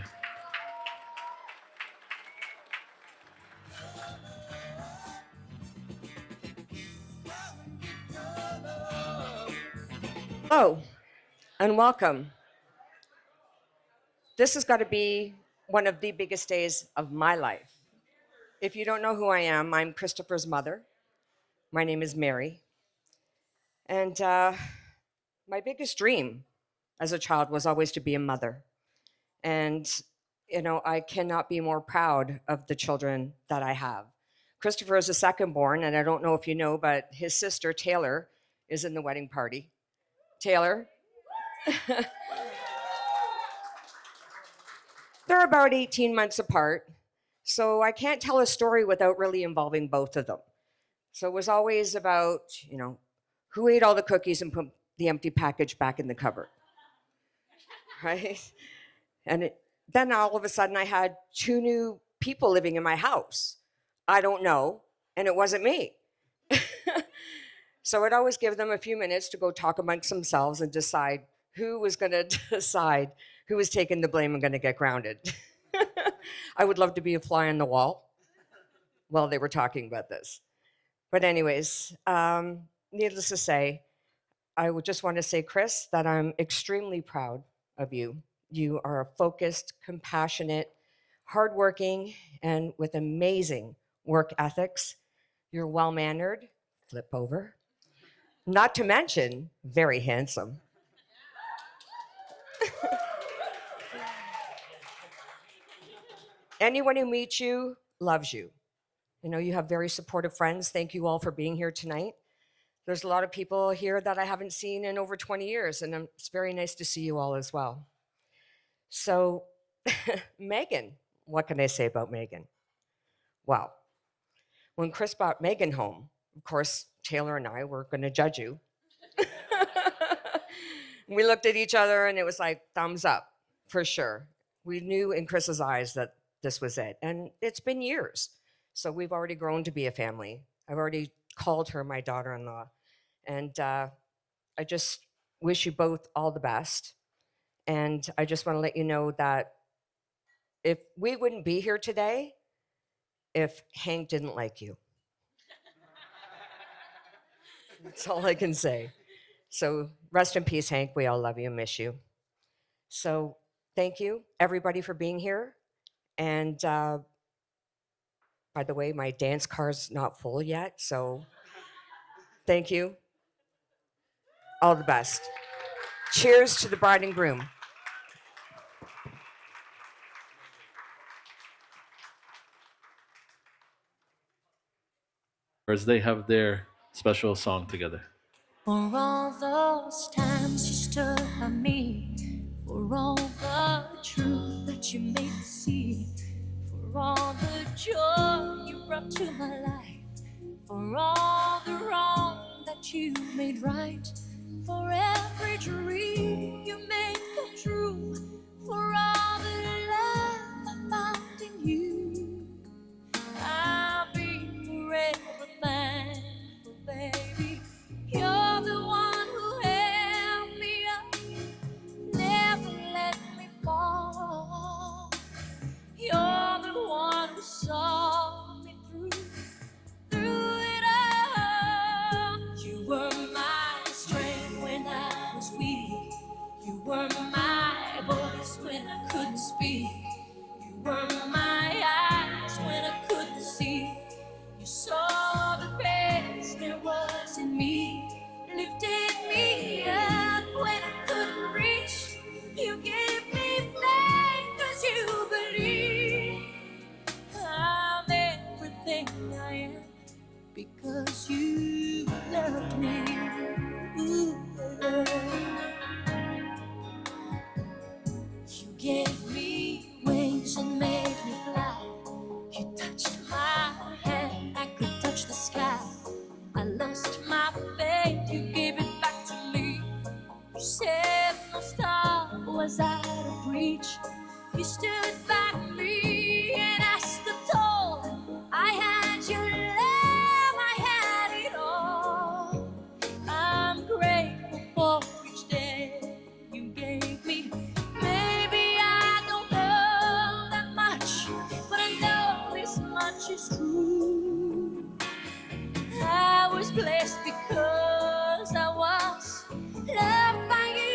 Hello, and welcome. This has got to be one of the biggest days of my life. If you don't know who I am, I'm Christopher's mother. My name is Mary. And my biggest dream as a child was always to be a mother. And, you know, I cannot be more proud of the children that I have. Christopher is the second born, and I don't know if you know, but his sister, Taylor, is in the wedding party. Taylor, They're about 18 months apart, so I can't tell a story without really involving both of them. So it was always about, who ate all the cookies and put the empty package back in the cupboard, right? And then all of a sudden I had 2 new people living in my house. I don't know, and it wasn't me. So I'd always give them a few minutes to go talk amongst themselves and decide who was going to decide who was taking the blame and going to get grounded. I would love to be a fly on the wall while they were talking about this. But anyways, needless to say, I would just want to say, Chris, that I'm extremely proud of you. You are focused, compassionate, hardworking, and with amazing work ethics. You're well-mannered, flip over, not to mention very handsome. Anyone who meets you loves you. You have very supportive friends. Thank you all for being here tonight. There's a lot of people here that I haven't seen in over 20 years, and it's very nice to see you all as well. So, Megan, what can I say about Megan? Well, when Chris brought Megan home, of course, Taylor and I were going to judge you. We looked at each other, and it was like, thumbs up, for sure. We knew in Chris's eyes that this was it. And it's been years. So we've already grown to be a family. I've already called her my daughter-in-law. And I just wish you both all the best. And I just want to let you know that if we wouldn't be here today if Hank didn't like you. That's all I can say. So rest in peace, Hank. We all love you and miss you. So thank you, everybody, for being here. And by the way, my dance card's not full yet, so thank you. All the best. Cheers to the bride and groom. As they have their special song together. For all those times you stood by me, for all the truth that you made me see, for all the joy you brought to my life, for all the wrong that you made right, for every dream you made come true, for all the love I found in you, I'll be forever thankful, baby. You're the one who held me up, never let me fall. You're the one who saw me through it all. You were my strength when I was weak. You were my voice when I couldn't speak. You were my eyes when I couldn't see. You saw the best there was in me, lifted me up when I couldn't reach. You gave me faith 'cause you believe I'm everything I am because you loved me. Ooh, you gave me wings and made me fly. You touched my hand, I could touch the sky. I lost my faith, you gave it back to me. You said no star was out of reach. You stood by me and I stood tall. I had your love, I had it all. I'm grateful for each day you gave me. Maybe I don't know that much, but I know this much is true. I was blessed because I was loved by you.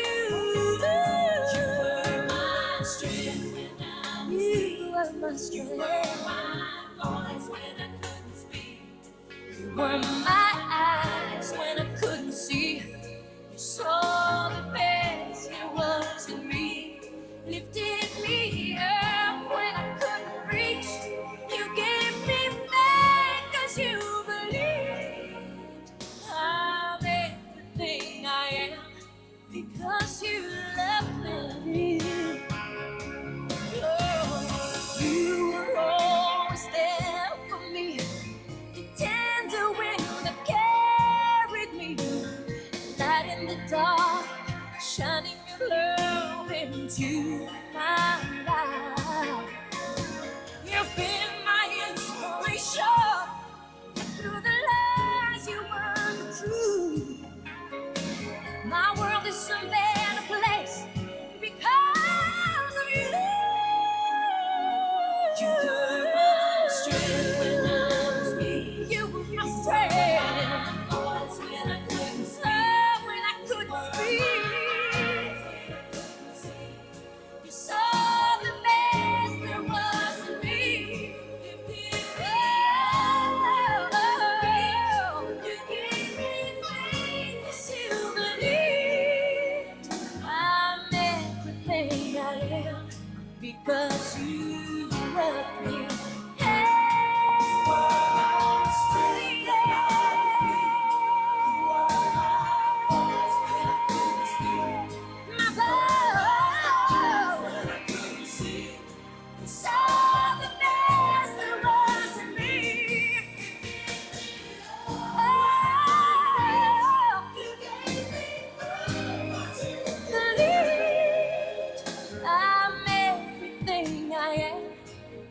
You were my strength when I was weak. You were my strength. You were my voice when I couldn't speak. You were my eyes when I couldn't see. You saw the best there was in me, lifted me up when I couldn't reach. You gave me faith 'cause you believed I'm everything I am because you strength when I was weak. You were my strength. Voice when I couldn't speak. Oh, when I couldn't speak. You saw the best there was in me. Oh, you gave me faith, silver lift. I'm everything I am because you love me.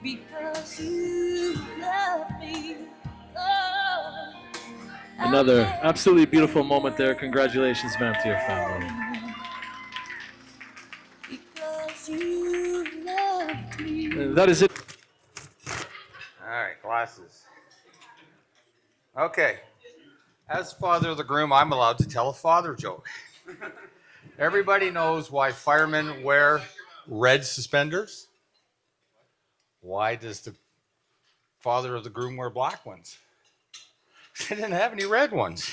Because you love me. Oh, Another absolutely beautiful moment there. Congratulations, ma'am, to your family. because you love me. And that is it. All right, glasses. Okay. As father of the groom, I'm allowed to tell a father joke. Everybody knows why firemen wear red suspenders. Why does the father of the groom wear black ones? They didn't have any red ones.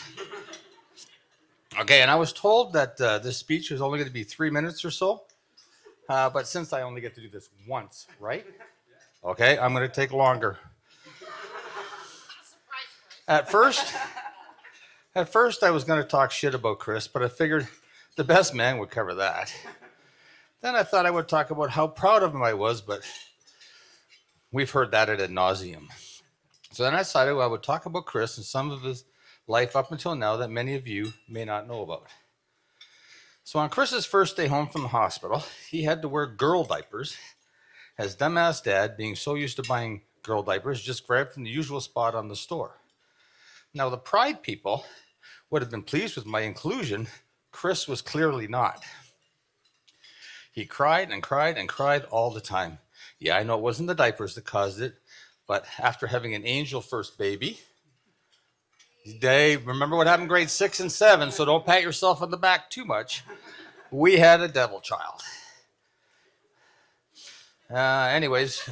Okay, and I was told that this speech was only going to be 3 minutes or so. But since I only get to do this once, right? Okay, I'm going to take longer. At first, I was going to talk shit about Chris, but I figured the best man would cover that. Then I thought I would talk about how proud of him I was, but we've heard that ad nauseum. So then I decided I would talk about Chris and some of his life up until now that many of you may not know about. So on Chris's first day home from the hospital, he had to wear girl diapers, as dumbass dad, being so used to buying girl diapers, just grabbed from the usual spot on the store. Now the Pride people would have been pleased with my inclusion. Chris was clearly not. He cried and cried and cried all the time. Yeah, I know it wasn't the diapers that caused it, but after having an angel first baby, remember what happened in grade 6 and 7, so don't pat yourself on the back too much. We had a devil child. Anyways,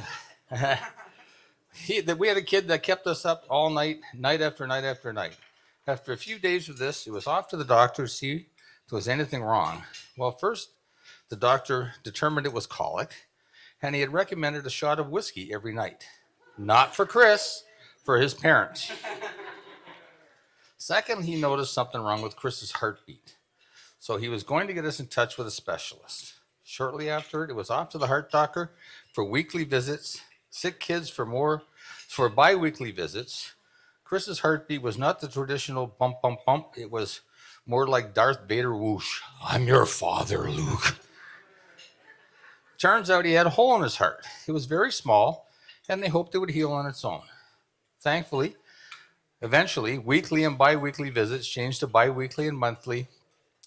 we had a kid that kept us up all night, night after night after night. After a few days of this, it was off to the doctor to see if there was anything wrong. Well, first, the doctor determined it was colic, and he had recommended a shot of whiskey every night. Not for Chris, for his parents. Second, he noticed something wrong with Chris's heartbeat. So he was going to get us in touch with a specialist. Shortly after it was off to the heart doctor for weekly visits, sick kids for bi-weekly visits. Chris's heartbeat was not the traditional bump, bump, bump. It was more like Darth Vader whoosh. I'm your father, Luke. Turns out he had a hole in his heart. It was very small, and they hoped it would heal on its own. Thankfully, eventually, weekly and bi-weekly visits changed to bi-weekly and monthly,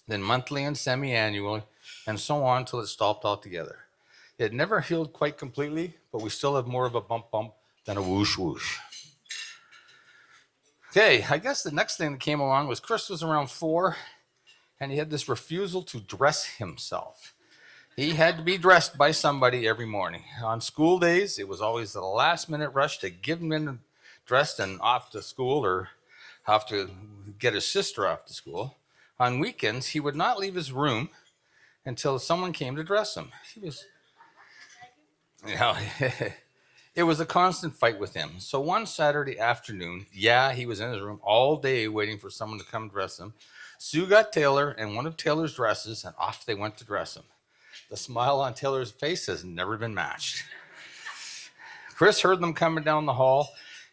then monthly and semi-annually, and so on until it stopped altogether. It never healed quite completely, but we still have more of a bump bump than a whoosh whoosh. Okay, I guess the next thing that came along was Chris was around 4, and he had this refusal to dress himself. He had to be dressed by somebody every morning. On school days, it was always the last minute rush to give him in dressed and off to school, or have to get his sister off to school. On weekends, he would not leave his room until someone came to dress him. It was a constant fight with him. So one Saturday afternoon, he was in his room all day waiting for someone to come dress him. Sue got Taylor and one of Taylor's dresses, and off they went to dress him. The smile on Taylor's face has never been matched. Chris heard them coming down the hall,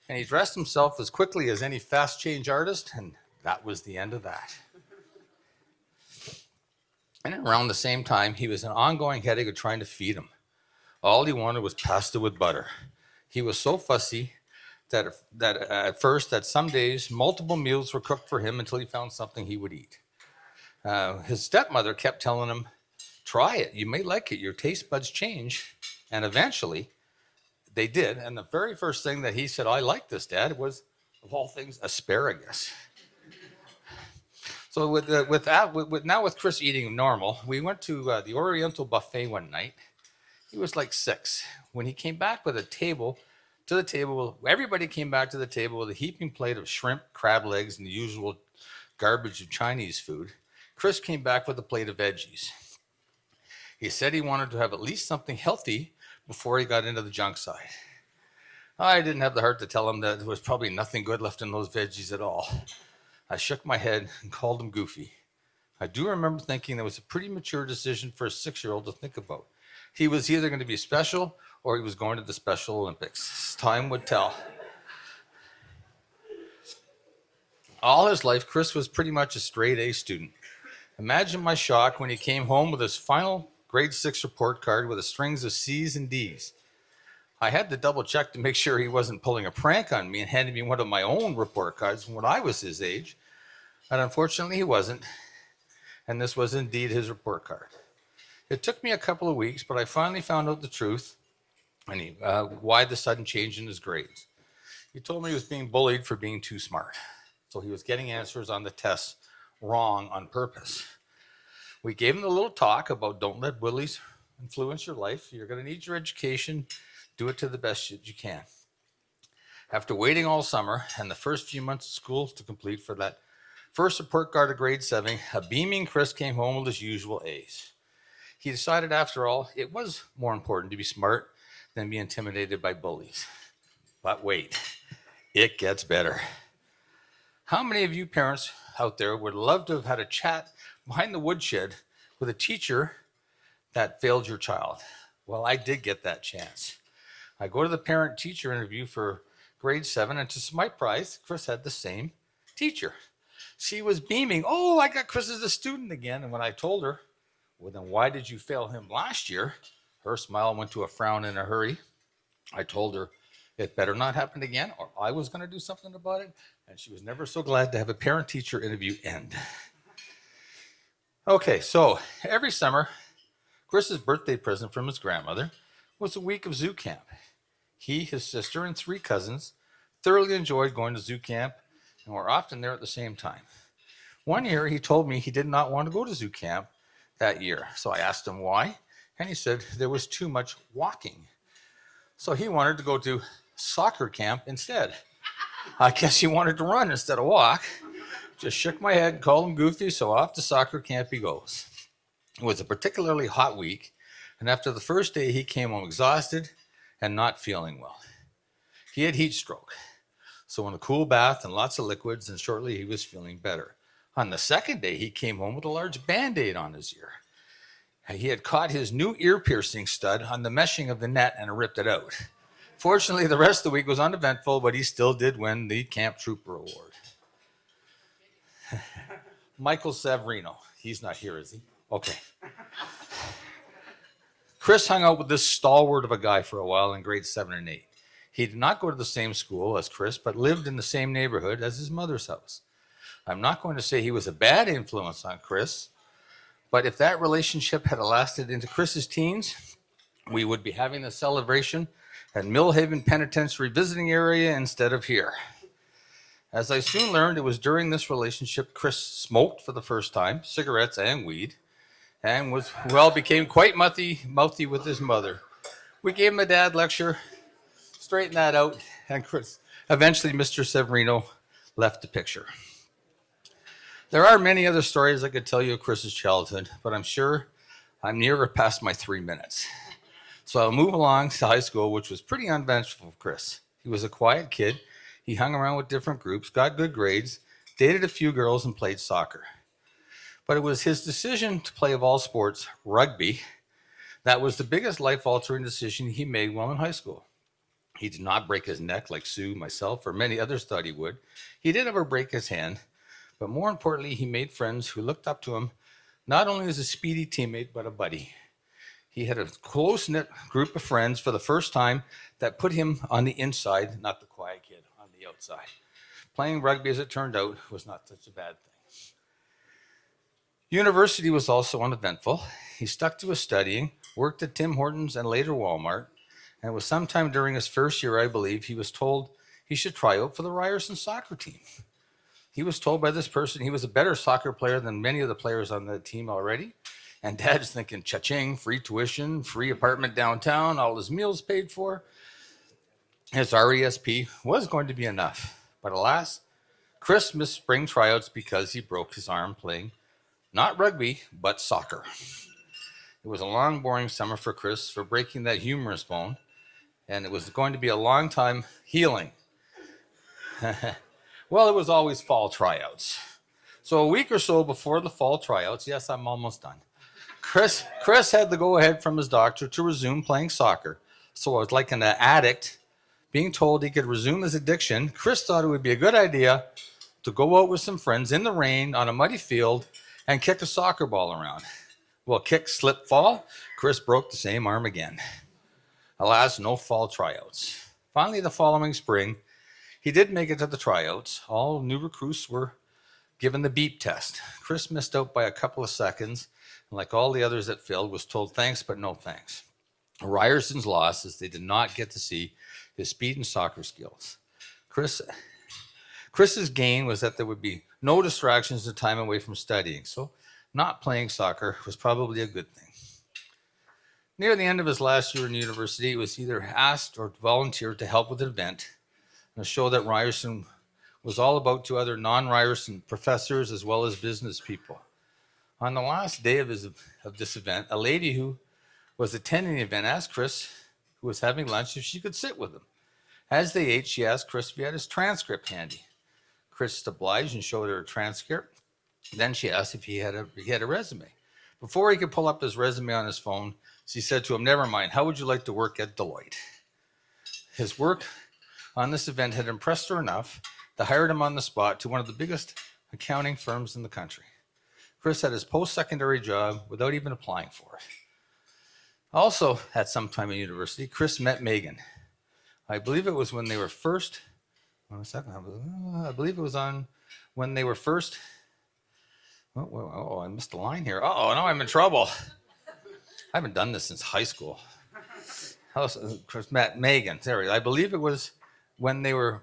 and he dressed himself as quickly as any fast change artist, and that was the end of that. And around the same time, he was an ongoing headache of trying to feed him. All he wanted was pasta with butter. He was so fussy that at first, that some days, multiple meals were cooked for him until he found something he would eat. His stepmother kept telling him, try it, you may like it, your taste buds change. And eventually, they did. And the very first thing that he said, I like this, Dad, was, of all things, asparagus. So with Chris eating normal, we went to the Oriental Buffet one night. He was like 6. When he came back with everybody came back to the table with a heaping plate of shrimp, crab legs, and the usual garbage of Chinese food. Chris came back with a plate of veggies. He said he wanted to have at least something healthy before he got into the junk side. I didn't have the heart to tell him that there was probably nothing good left in those veggies at all. I shook my head and called him goofy. I do remember thinking that was a pretty mature decision for a 6-year-old to think about. He was either going to be special or he was going to the Special Olympics. Time would tell. All his life, Chris was pretty much a straight A student. Imagine my shock when he came home with his final grade 6 report card with a strings of C's and D's. I had to double check to make sure he wasn't pulling a prank on me and handing me one of my own report cards from when I was his age. But unfortunately he wasn't. And this was indeed his report card. It took me a couple of weeks, but I finally found out the truth and why the sudden change in his grades. He told me he was being bullied for being too smart. So he was getting answers on the tests wrong on purpose. We gave him a little talk about don't let bullies influence your life. You're going to need your education. Do it to the best that you can. After waiting all summer and the first few months of school to complete for that first report card of grade 7, a beaming Chris came home with his usual A's. He decided, after all, it was more important to be smart than be intimidated by bullies. But wait, it gets better. How many of you parents out there would love to have had a chat behind the woodshed with a teacher that failed your child? Well, I did get that chance. I go to the parent-teacher interview for grade 7, and to my surprise, Chris had the same teacher. She was beaming, oh, I got Chris as a student again. And when I told her, well, then why did you fail him last year? Her smile went to a frown in a hurry. I told her it better not happen again, or I was going to do something about it. And she was never so glad to have a parent-teacher interview end. Okay, so every summer, Chris's birthday present from his grandmother was a week of zoo camp. He, his sister, and 3 cousins thoroughly enjoyed going to zoo camp and were often there at the same time. One year, he told me he did not want to go to zoo camp that year. So I asked him why, and he said there was too much walking. So he wanted to go to soccer camp instead. I guess he wanted to run instead of walk. Just shook my head, called him goofy, so off to soccer camp he goes. It was a particularly hot week, and after the first day, he came home exhausted and not feeling well. He had heat stroke, so in a cool bath and lots of liquids, and shortly he was feeling better. On the second day, he came home with a large Band-Aid on his ear. He had caught his new ear piercing stud on the meshing of the net and ripped it out. Fortunately, the rest of the week was uneventful, but he still did win the Camp Trooper Award. Michael Severino. He's not here, is he? Okay. Chris hung out with this stalwart of a guy for a while in grades 7 and 8. He did not go to the same school as Chris, but lived in the same neighborhood as his mother's house. I'm not going to say he was a bad influence on Chris, but if that relationship had lasted into Chris's teens, we would be having the celebration at Millhaven Penitentiary visiting area instead of here. As I soon learned, it was during this relationship Chris smoked for the first time, cigarettes and weed, and became quite mouthy with his mother. We gave him a dad lecture, straightened that out, and eventually Mr. Severino left the picture. There are many other stories I could tell you of Chris's childhood, but I'm sure I'm near or past my 3 minutes. So I'll move along to high school, which was pretty uneventful for Chris. He was a quiet kid. He hung around with different groups, got good grades, dated a few girls, and played soccer. But it was his decision to play, of all sports, rugby, that was the biggest life-altering decision he made while in high school. He did not break his neck like Sue, myself, or many others thought he would. He did ever break his hand, but more importantly, he made friends who looked up to him not only as a speedy teammate, but a buddy. He had a close-knit group of friends for the first time that put him on the inside, not the quiet kid on the outside. Playing rugby, as it turned out, was not such a bad thing. University was also uneventful. He stuck to his studying, worked at Tim Hortons and later Walmart, And it was sometime during his first year, I believe, he was told he should try out for the Ryerson soccer team. He was told by this person he was a better soccer player than many of the players on the team already. And Dad's thinking, cha-ching, free tuition, free apartment downtown, all his meals paid for. His RESP was going to be enough. But alas, Chris missed spring tryouts because he broke his arm playing not rugby, but soccer. It was a long, boring summer for Chris for breaking that humerus bone, and it was going to be a long time healing. Well, it was always fall tryouts. So a week or so before the fall tryouts, yes, I'm almost done, Chris had the go-ahead from his doctor to resume playing soccer. So it was like an addict being told he could resume his addiction. Chris thought it would be a good idea to go out with some friends in the rain on a muddy field and kick a soccer ball around. Well, kick, slip, fall, Chris broke the same arm again. Alas, no fall tryouts. Finally, the following spring, he did make it to the tryouts. All new recruits were given the beep test. Chris missed out by a couple of seconds, and like all the others that failed, was told thanks, but no thanks. Ryerson's loss is they did not get to see his speed and soccer skills. Chris's gain was that there would be no distractions and time away from studying, so not playing soccer was probably a good thing. Near the end of his last year in university, he was either asked or volunteered to help with an event, a show that Ryerson was all about to other non-Ryerson professors as well as business people. On the last day of this event, a lady who was attending the event asked Chris, who was having lunch, if she could sit with him. As they ate, she asked Chris if he had his transcript handy. Chris obliged and showed her a transcript. Then she asked if he had a resume. Before he could pull up his resume on his phone, she said to him, "Never mind, how would you like to work at Deloitte?" His work on this event had impressed her enough to hire him on the spot to one of the biggest accounting firms in the country. Chris had his post-secondary job without even applying for it. Also, at some time in university, Chris met Megan. I believe it was when they were first, I believe it was on when they were first, I missed a line here. Oh, now I'm in trouble. I haven't done this since high school. Chris met Megan. There, I believe it was when they were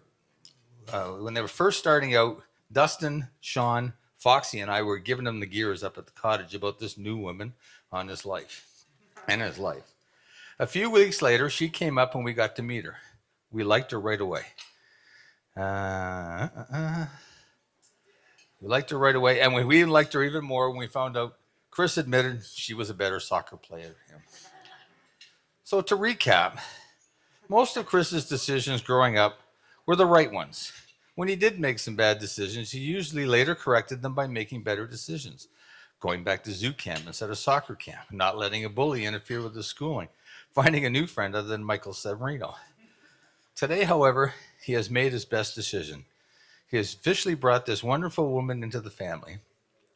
first starting out. Dustin, Sean, Foxy, and I were giving him the gears up at the cottage about this new woman in his life. A few weeks later, she came up and we got to meet her. We liked her right away. We liked her right away, and we liked her even more when we found out Chris admitted she was a better soccer player than him. So to recap, most of Chris's decisions growing up were the right ones. When he did make some bad decisions, he usually later corrected them by making better decisions. Going back to zoo camp instead of soccer camp, not letting a bully interfere with his schooling, finding a new friend other than Michael Severino. Today, however, he has made his best decision. He has officially brought this wonderful woman into the family.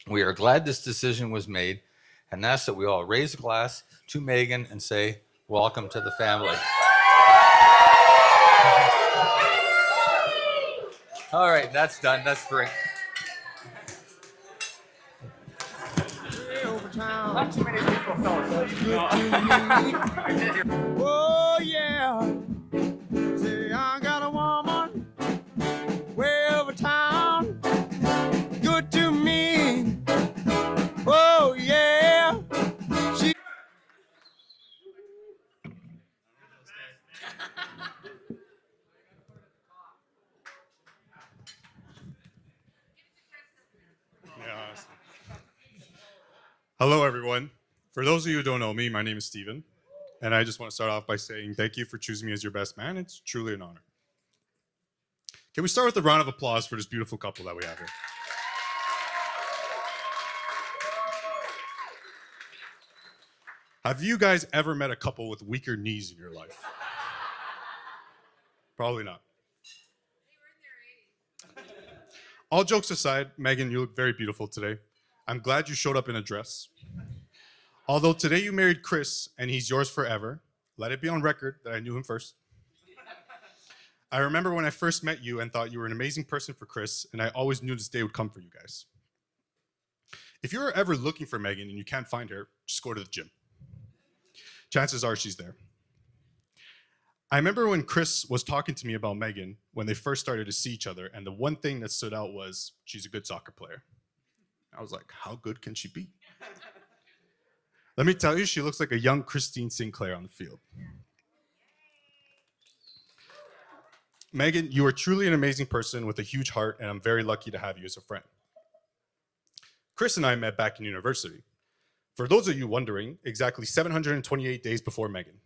We are glad this decision was made and ask that we all raise a glass to Megan and say, welcome to the family. All right, that's done. That's great. Not too many people felt Oh, yeah. Say, I got a woman way over town. Good to me. Oh, yeah. She. Hello, everyone. For those of you who don't know me, my name is Steven, and I just want to start off by saying thank you for choosing me as your best man. It's truly an honor. Can we start with a round of applause for this beautiful couple that we have here? Have you guys ever met a couple with weaker knees in your life? Probably not. All jokes aside, Megan, you look very beautiful today. I'm glad you showed up in a dress. Although today you married Chris and he's yours forever, let it be on record that I knew him first. I remember when I first met you and thought you were an amazing person for Chris, and I always knew this day would come for you guys. If you're ever looking for Megan and you can't find her, just go to the gym. Chances are she's there. I remember when Chris was talking to me about Megan when they first started to see each other, and the one thing that stood out was she's a good soccer player. I was like, how good can she be? Let me tell you, she looks like a young Christine Sinclair on the field. Megan, you are truly an amazing person with a huge heart, and I'm very lucky to have you as a friend. Chris and I met back in university. For those of you wondering, exactly 728 days before Megan.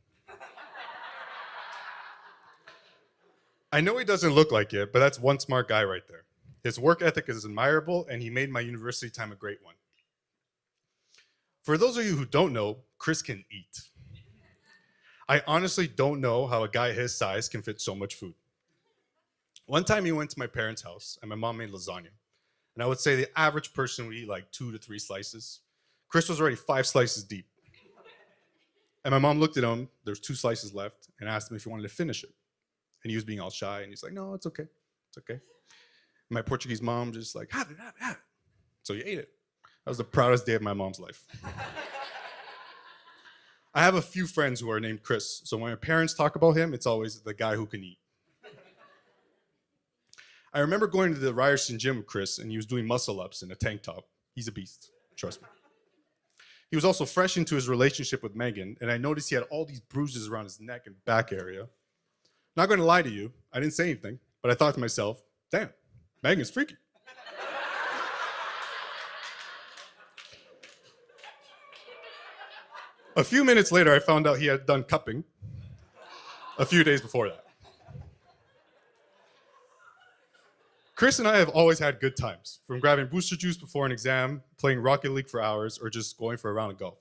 I know he doesn't look like it, but that's one smart guy right there. His work ethic is admirable, and he made my university time a great one. For those of you who don't know, Chris can eat. I honestly don't know how a guy his size can fit so much food. One time he went to my parents' house, and my mom made lasagna. And I would say the average person would eat like 2 to 3 slices. Chris was already 5 slices deep. And my mom looked at him, there's 2 slices left, and asked him if he wanted to finish it. And he was being all shy, and he's like, no, it's okay, it's okay. And my Portuguese mom just like, have it, have it, have it. So he ate it. That was the proudest day of my mom's life. I have a few friends who are named Chris, so when my parents talk about him, it's always the guy who can eat. I remember going to the Ryerson gym with Chris, and he was doing muscle-ups in a tank top. He's a beast, trust me. He was also fresh into his relationship with Megan, and I noticed he had all these bruises around his neck and back area. Not going to lie to you, I didn't say anything, but I thought to myself, damn, Megan's freaky. A few minutes later, I found out he had done cupping a few days before that. Chris and I have always had good times, from grabbing booster juice before an exam, playing Rocket League for hours, or just going for a round of golf.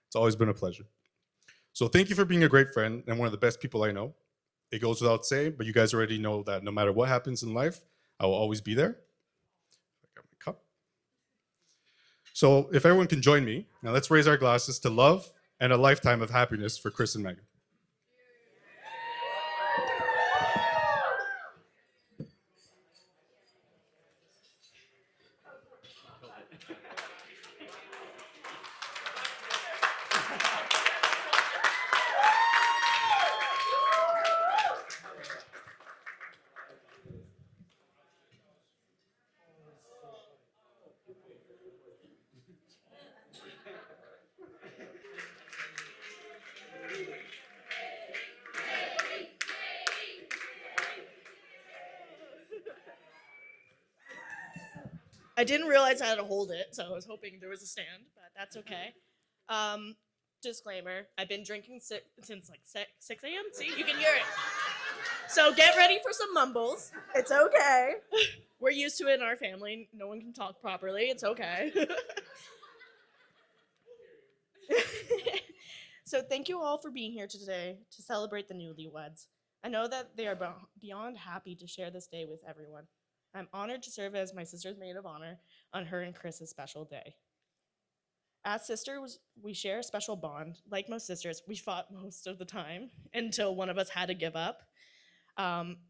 It's always been a pleasure. So thank you for being a great friend and one of the best people I know. It goes without saying, but you guys already know that no matter what happens in life, I will always be there. I got my cup. So if everyone can join me, now let's raise our glasses to love and a lifetime of happiness for Chris and Megan. I didn't realize I had to hold it, so I was hoping there was a stand, but that's okay. Disclaimer, I've been drinking since like 6 a.m. See, you can hear it. So get ready for some mumbles. It's okay. We're used to it in our family. No one can talk properly. It's okay. So thank you all for being here today to celebrate the newlyweds. I know that they are beyond happy to share this day with everyone. I'm honored to serve as my sister's maid of honor on her and Chris's special day. As sisters, we share a special bond. Like most sisters, we fought most of the time until one of us had to give up,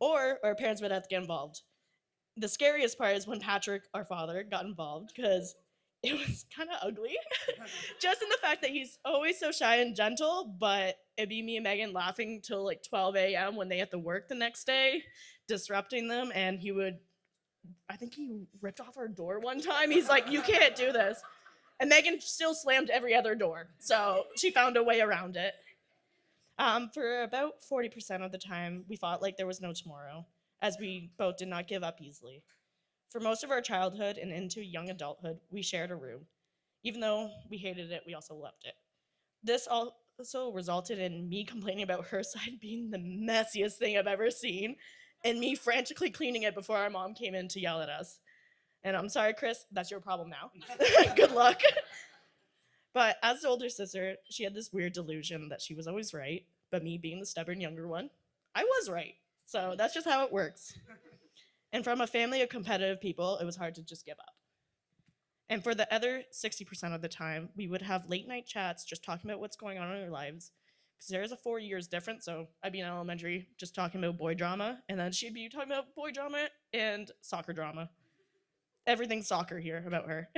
or our parents would have to get involved. The scariest part is when Patrick, our father, got involved because it was kind of ugly. Just in the fact that he's always so shy and gentle, but it'd be me and Megan laughing till like 12 a.m. when they had to work the next day, disrupting them, and he would, I think he ripped off our door one time. He's like, you can't do this. And Megan still slammed every other door, so she found a way around it. For about 40% of the time, we fought like there was no tomorrow, as we both did not give up easily. For most of our childhood and into young adulthood, we shared a room. Even though we hated it, we also loved it. This also resulted in me complaining about her side being the messiest thing I've ever seen, and me frantically cleaning it before our mom came in to yell at us. And I'm sorry, Chris, that's your problem now. Good luck. But as the older sister, she had this weird delusion that she was always right, but me being the stubborn younger one, I was right. So that's just how it works. And from a family of competitive people, it was hard to just give up. And for the other 60% of the time, we would have late night chats just talking about what's going on in our lives. Because there is a 4 years difference, so I'd be in elementary just talking about boy drama, and then she'd be talking about boy drama and soccer drama. Everything's soccer here about her.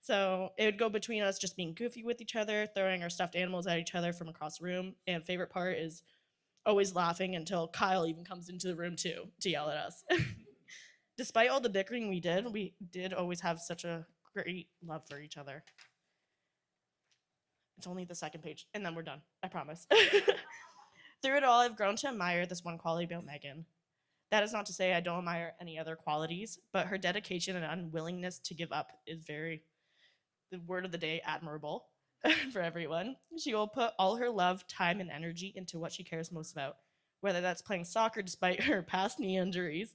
So it would go between us just being goofy with each other, throwing our stuffed animals at each other from across the room, and favorite part is always laughing until Kyle even comes into the room too to yell at us. Despite all the bickering we did always have such a great love for each other. It's only the second page, and then we're done. I promise. Through it all, I've grown to admire this one quality about Megan. That is not to say I don't admire any other qualities, but her dedication and unwillingness to give up is the word of the day, admirable for everyone. She will put all her love, time, and energy into what she cares most about, whether that's playing soccer despite her past knee injuries,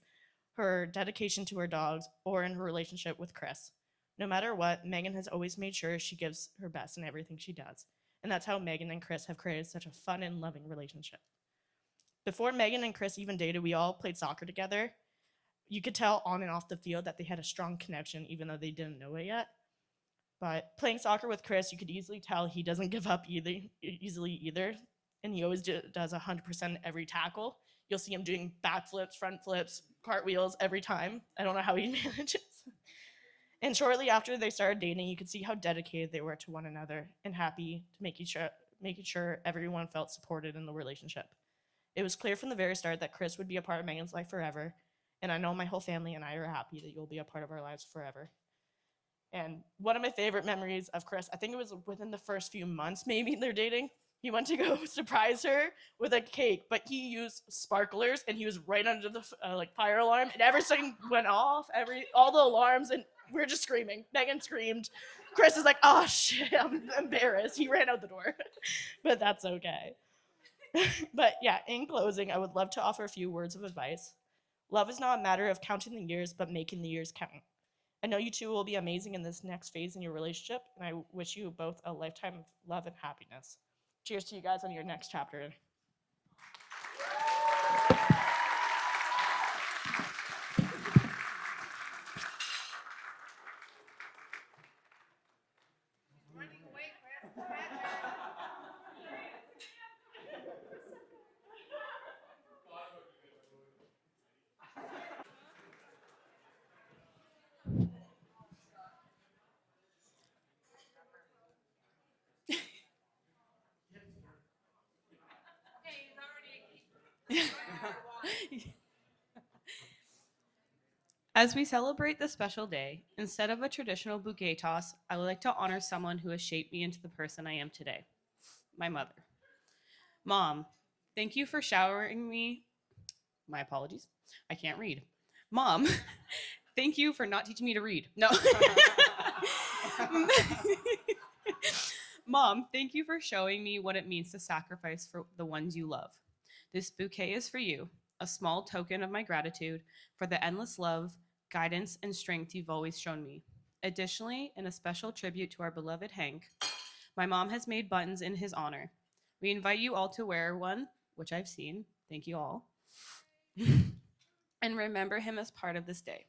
her dedication to her dogs, or in her relationship with Chris. No matter what, Megan has always made sure she gives her best in everything she does. And that's how Megan and Chris have created such a fun and loving relationship. Before Megan and Chris even dated, we all played soccer together. You could tell on and off the field that they had a strong connection, even though they didn't know it yet. But playing soccer with Chris, you could easily tell he doesn't give up easily either. And he always does 100% every tackle. You'll see him doing backflips, front flips, cartwheels every time. I don't know how he manages. And shortly after they started dating, you could see how dedicated they were to one another and happy to making sure everyone felt supported in the relationship. It was clear from the very start that Chris would be a part of Megan's life forever, and I know my whole family and I are happy that you'll be a part of our lives forever. And one of my favorite memories of Chris, I think it was within the first few months maybe they're dating, he went to go surprise her with a cake, but he used sparklers and he was right under the fire alarm, and everything went off, all the alarms, and we were just screaming. Megan screamed. Chris is like, oh shit, I'm embarrassed. He ran out the door, but that's okay. But yeah, in closing, I would love to offer a few words of advice. Love is not a matter of counting the years, but making the years count. I know you two will be amazing in this next phase in your relationship, and I wish you both a lifetime of love and happiness. Cheers to you guys on your next chapter. As we celebrate this special day, instead of a traditional bouquet toss, I would like to honor someone who has shaped me into the person I am today, my mother. Mom, thank you for showering me. My apologies, I can't read. Mom, thank you for not teaching me to read. No. Mom, thank you for showing me what it means to sacrifice for the ones you love. This bouquet is for you, a small token of my gratitude for the endless love, guidance, and strength you've always shown me. Additionally, in a special tribute to our beloved Hank, my mom has made buttons in his honor. We invite you all to wear one, which I've seen, thank you all, and remember him as part of this day.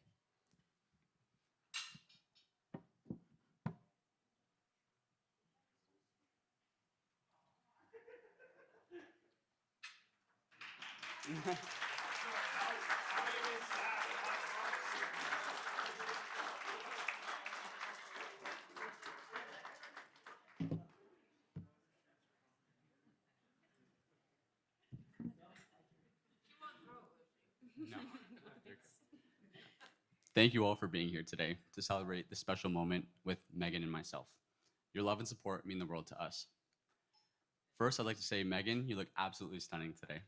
Thank you all for being here today to celebrate this special moment with Megan and myself. Your love and support mean the world to us. First, I'd like to say, Megan, you look absolutely stunning today.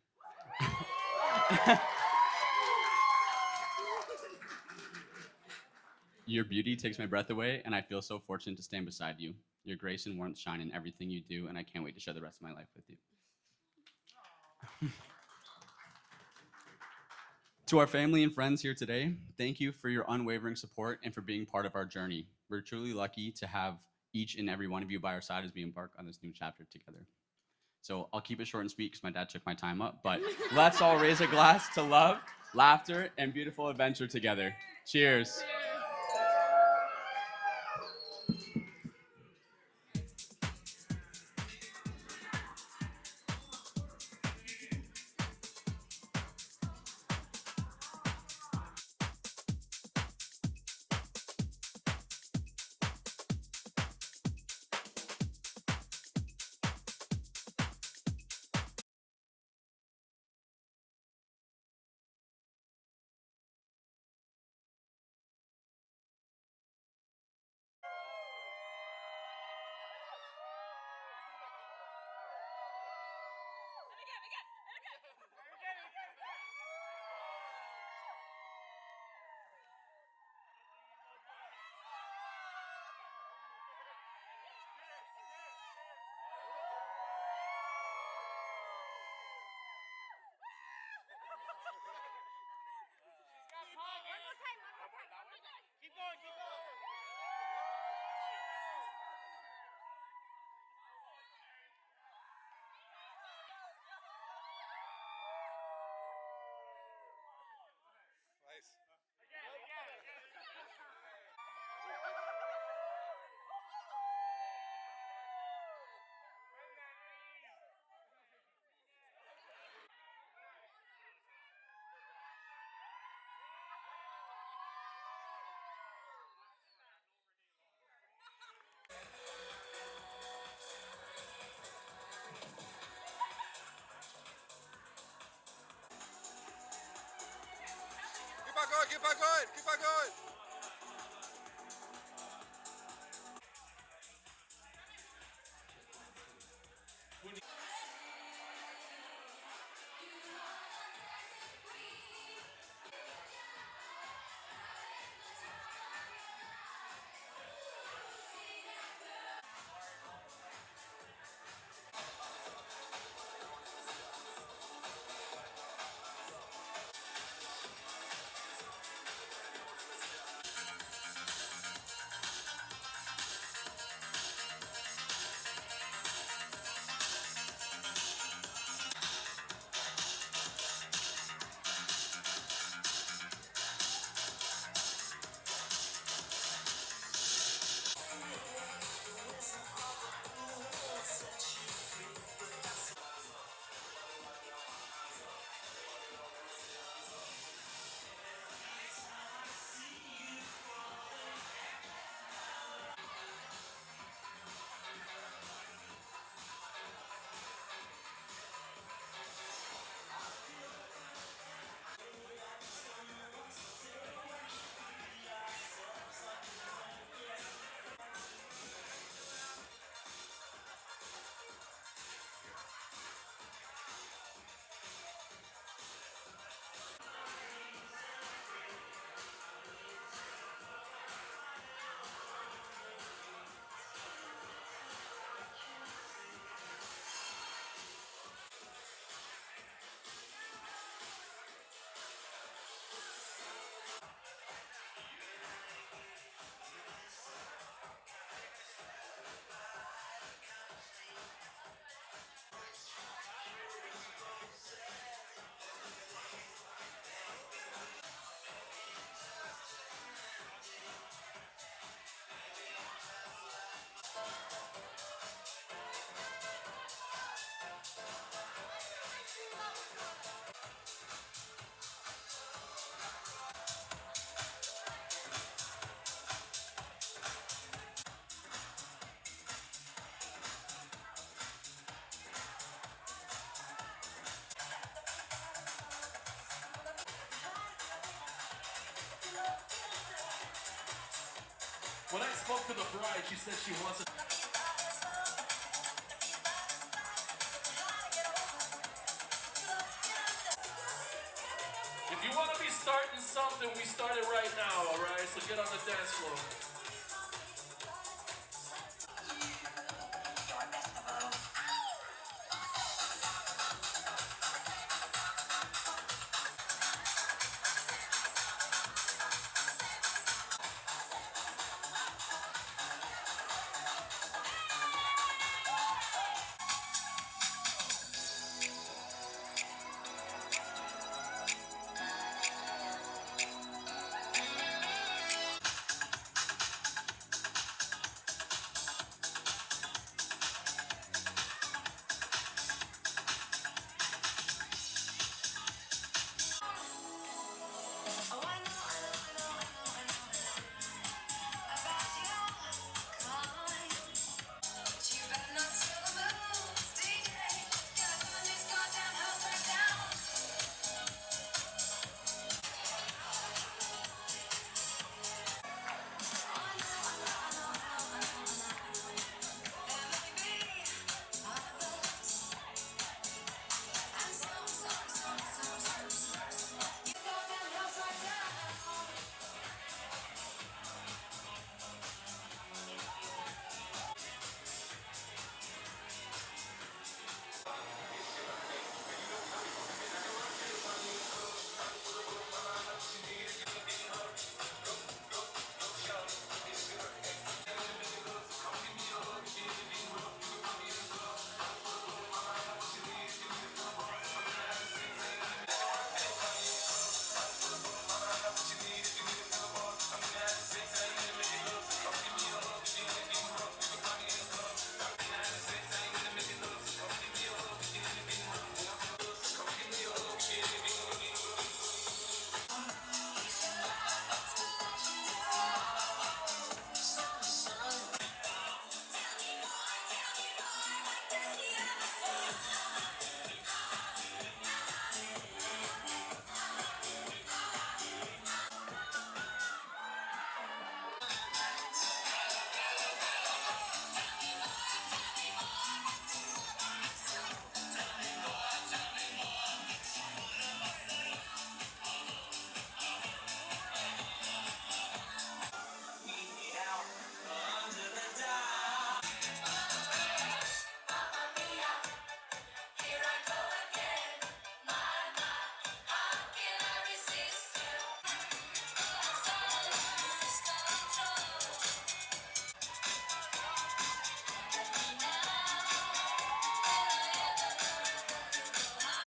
Your beauty takes my breath away, and I feel so fortunate to stand beside you. Your grace and warmth shine in everything you do, and I can't wait to share the rest of my life with you. To our family and friends here today, thank you for your unwavering support and for being part of our journey. We're truly lucky to have each and every one of you by our side as we embark on this new chapter together. So I'll keep it short and sweet because my dad took my time up, but let's all raise a glass to love, laughter, and beautiful adventure together. Cheers. going, keep on going, keep on going. When I spoke to the bride, she said she wants to. If you want to be starting something, we start it right now, all right? So get on the dance floor.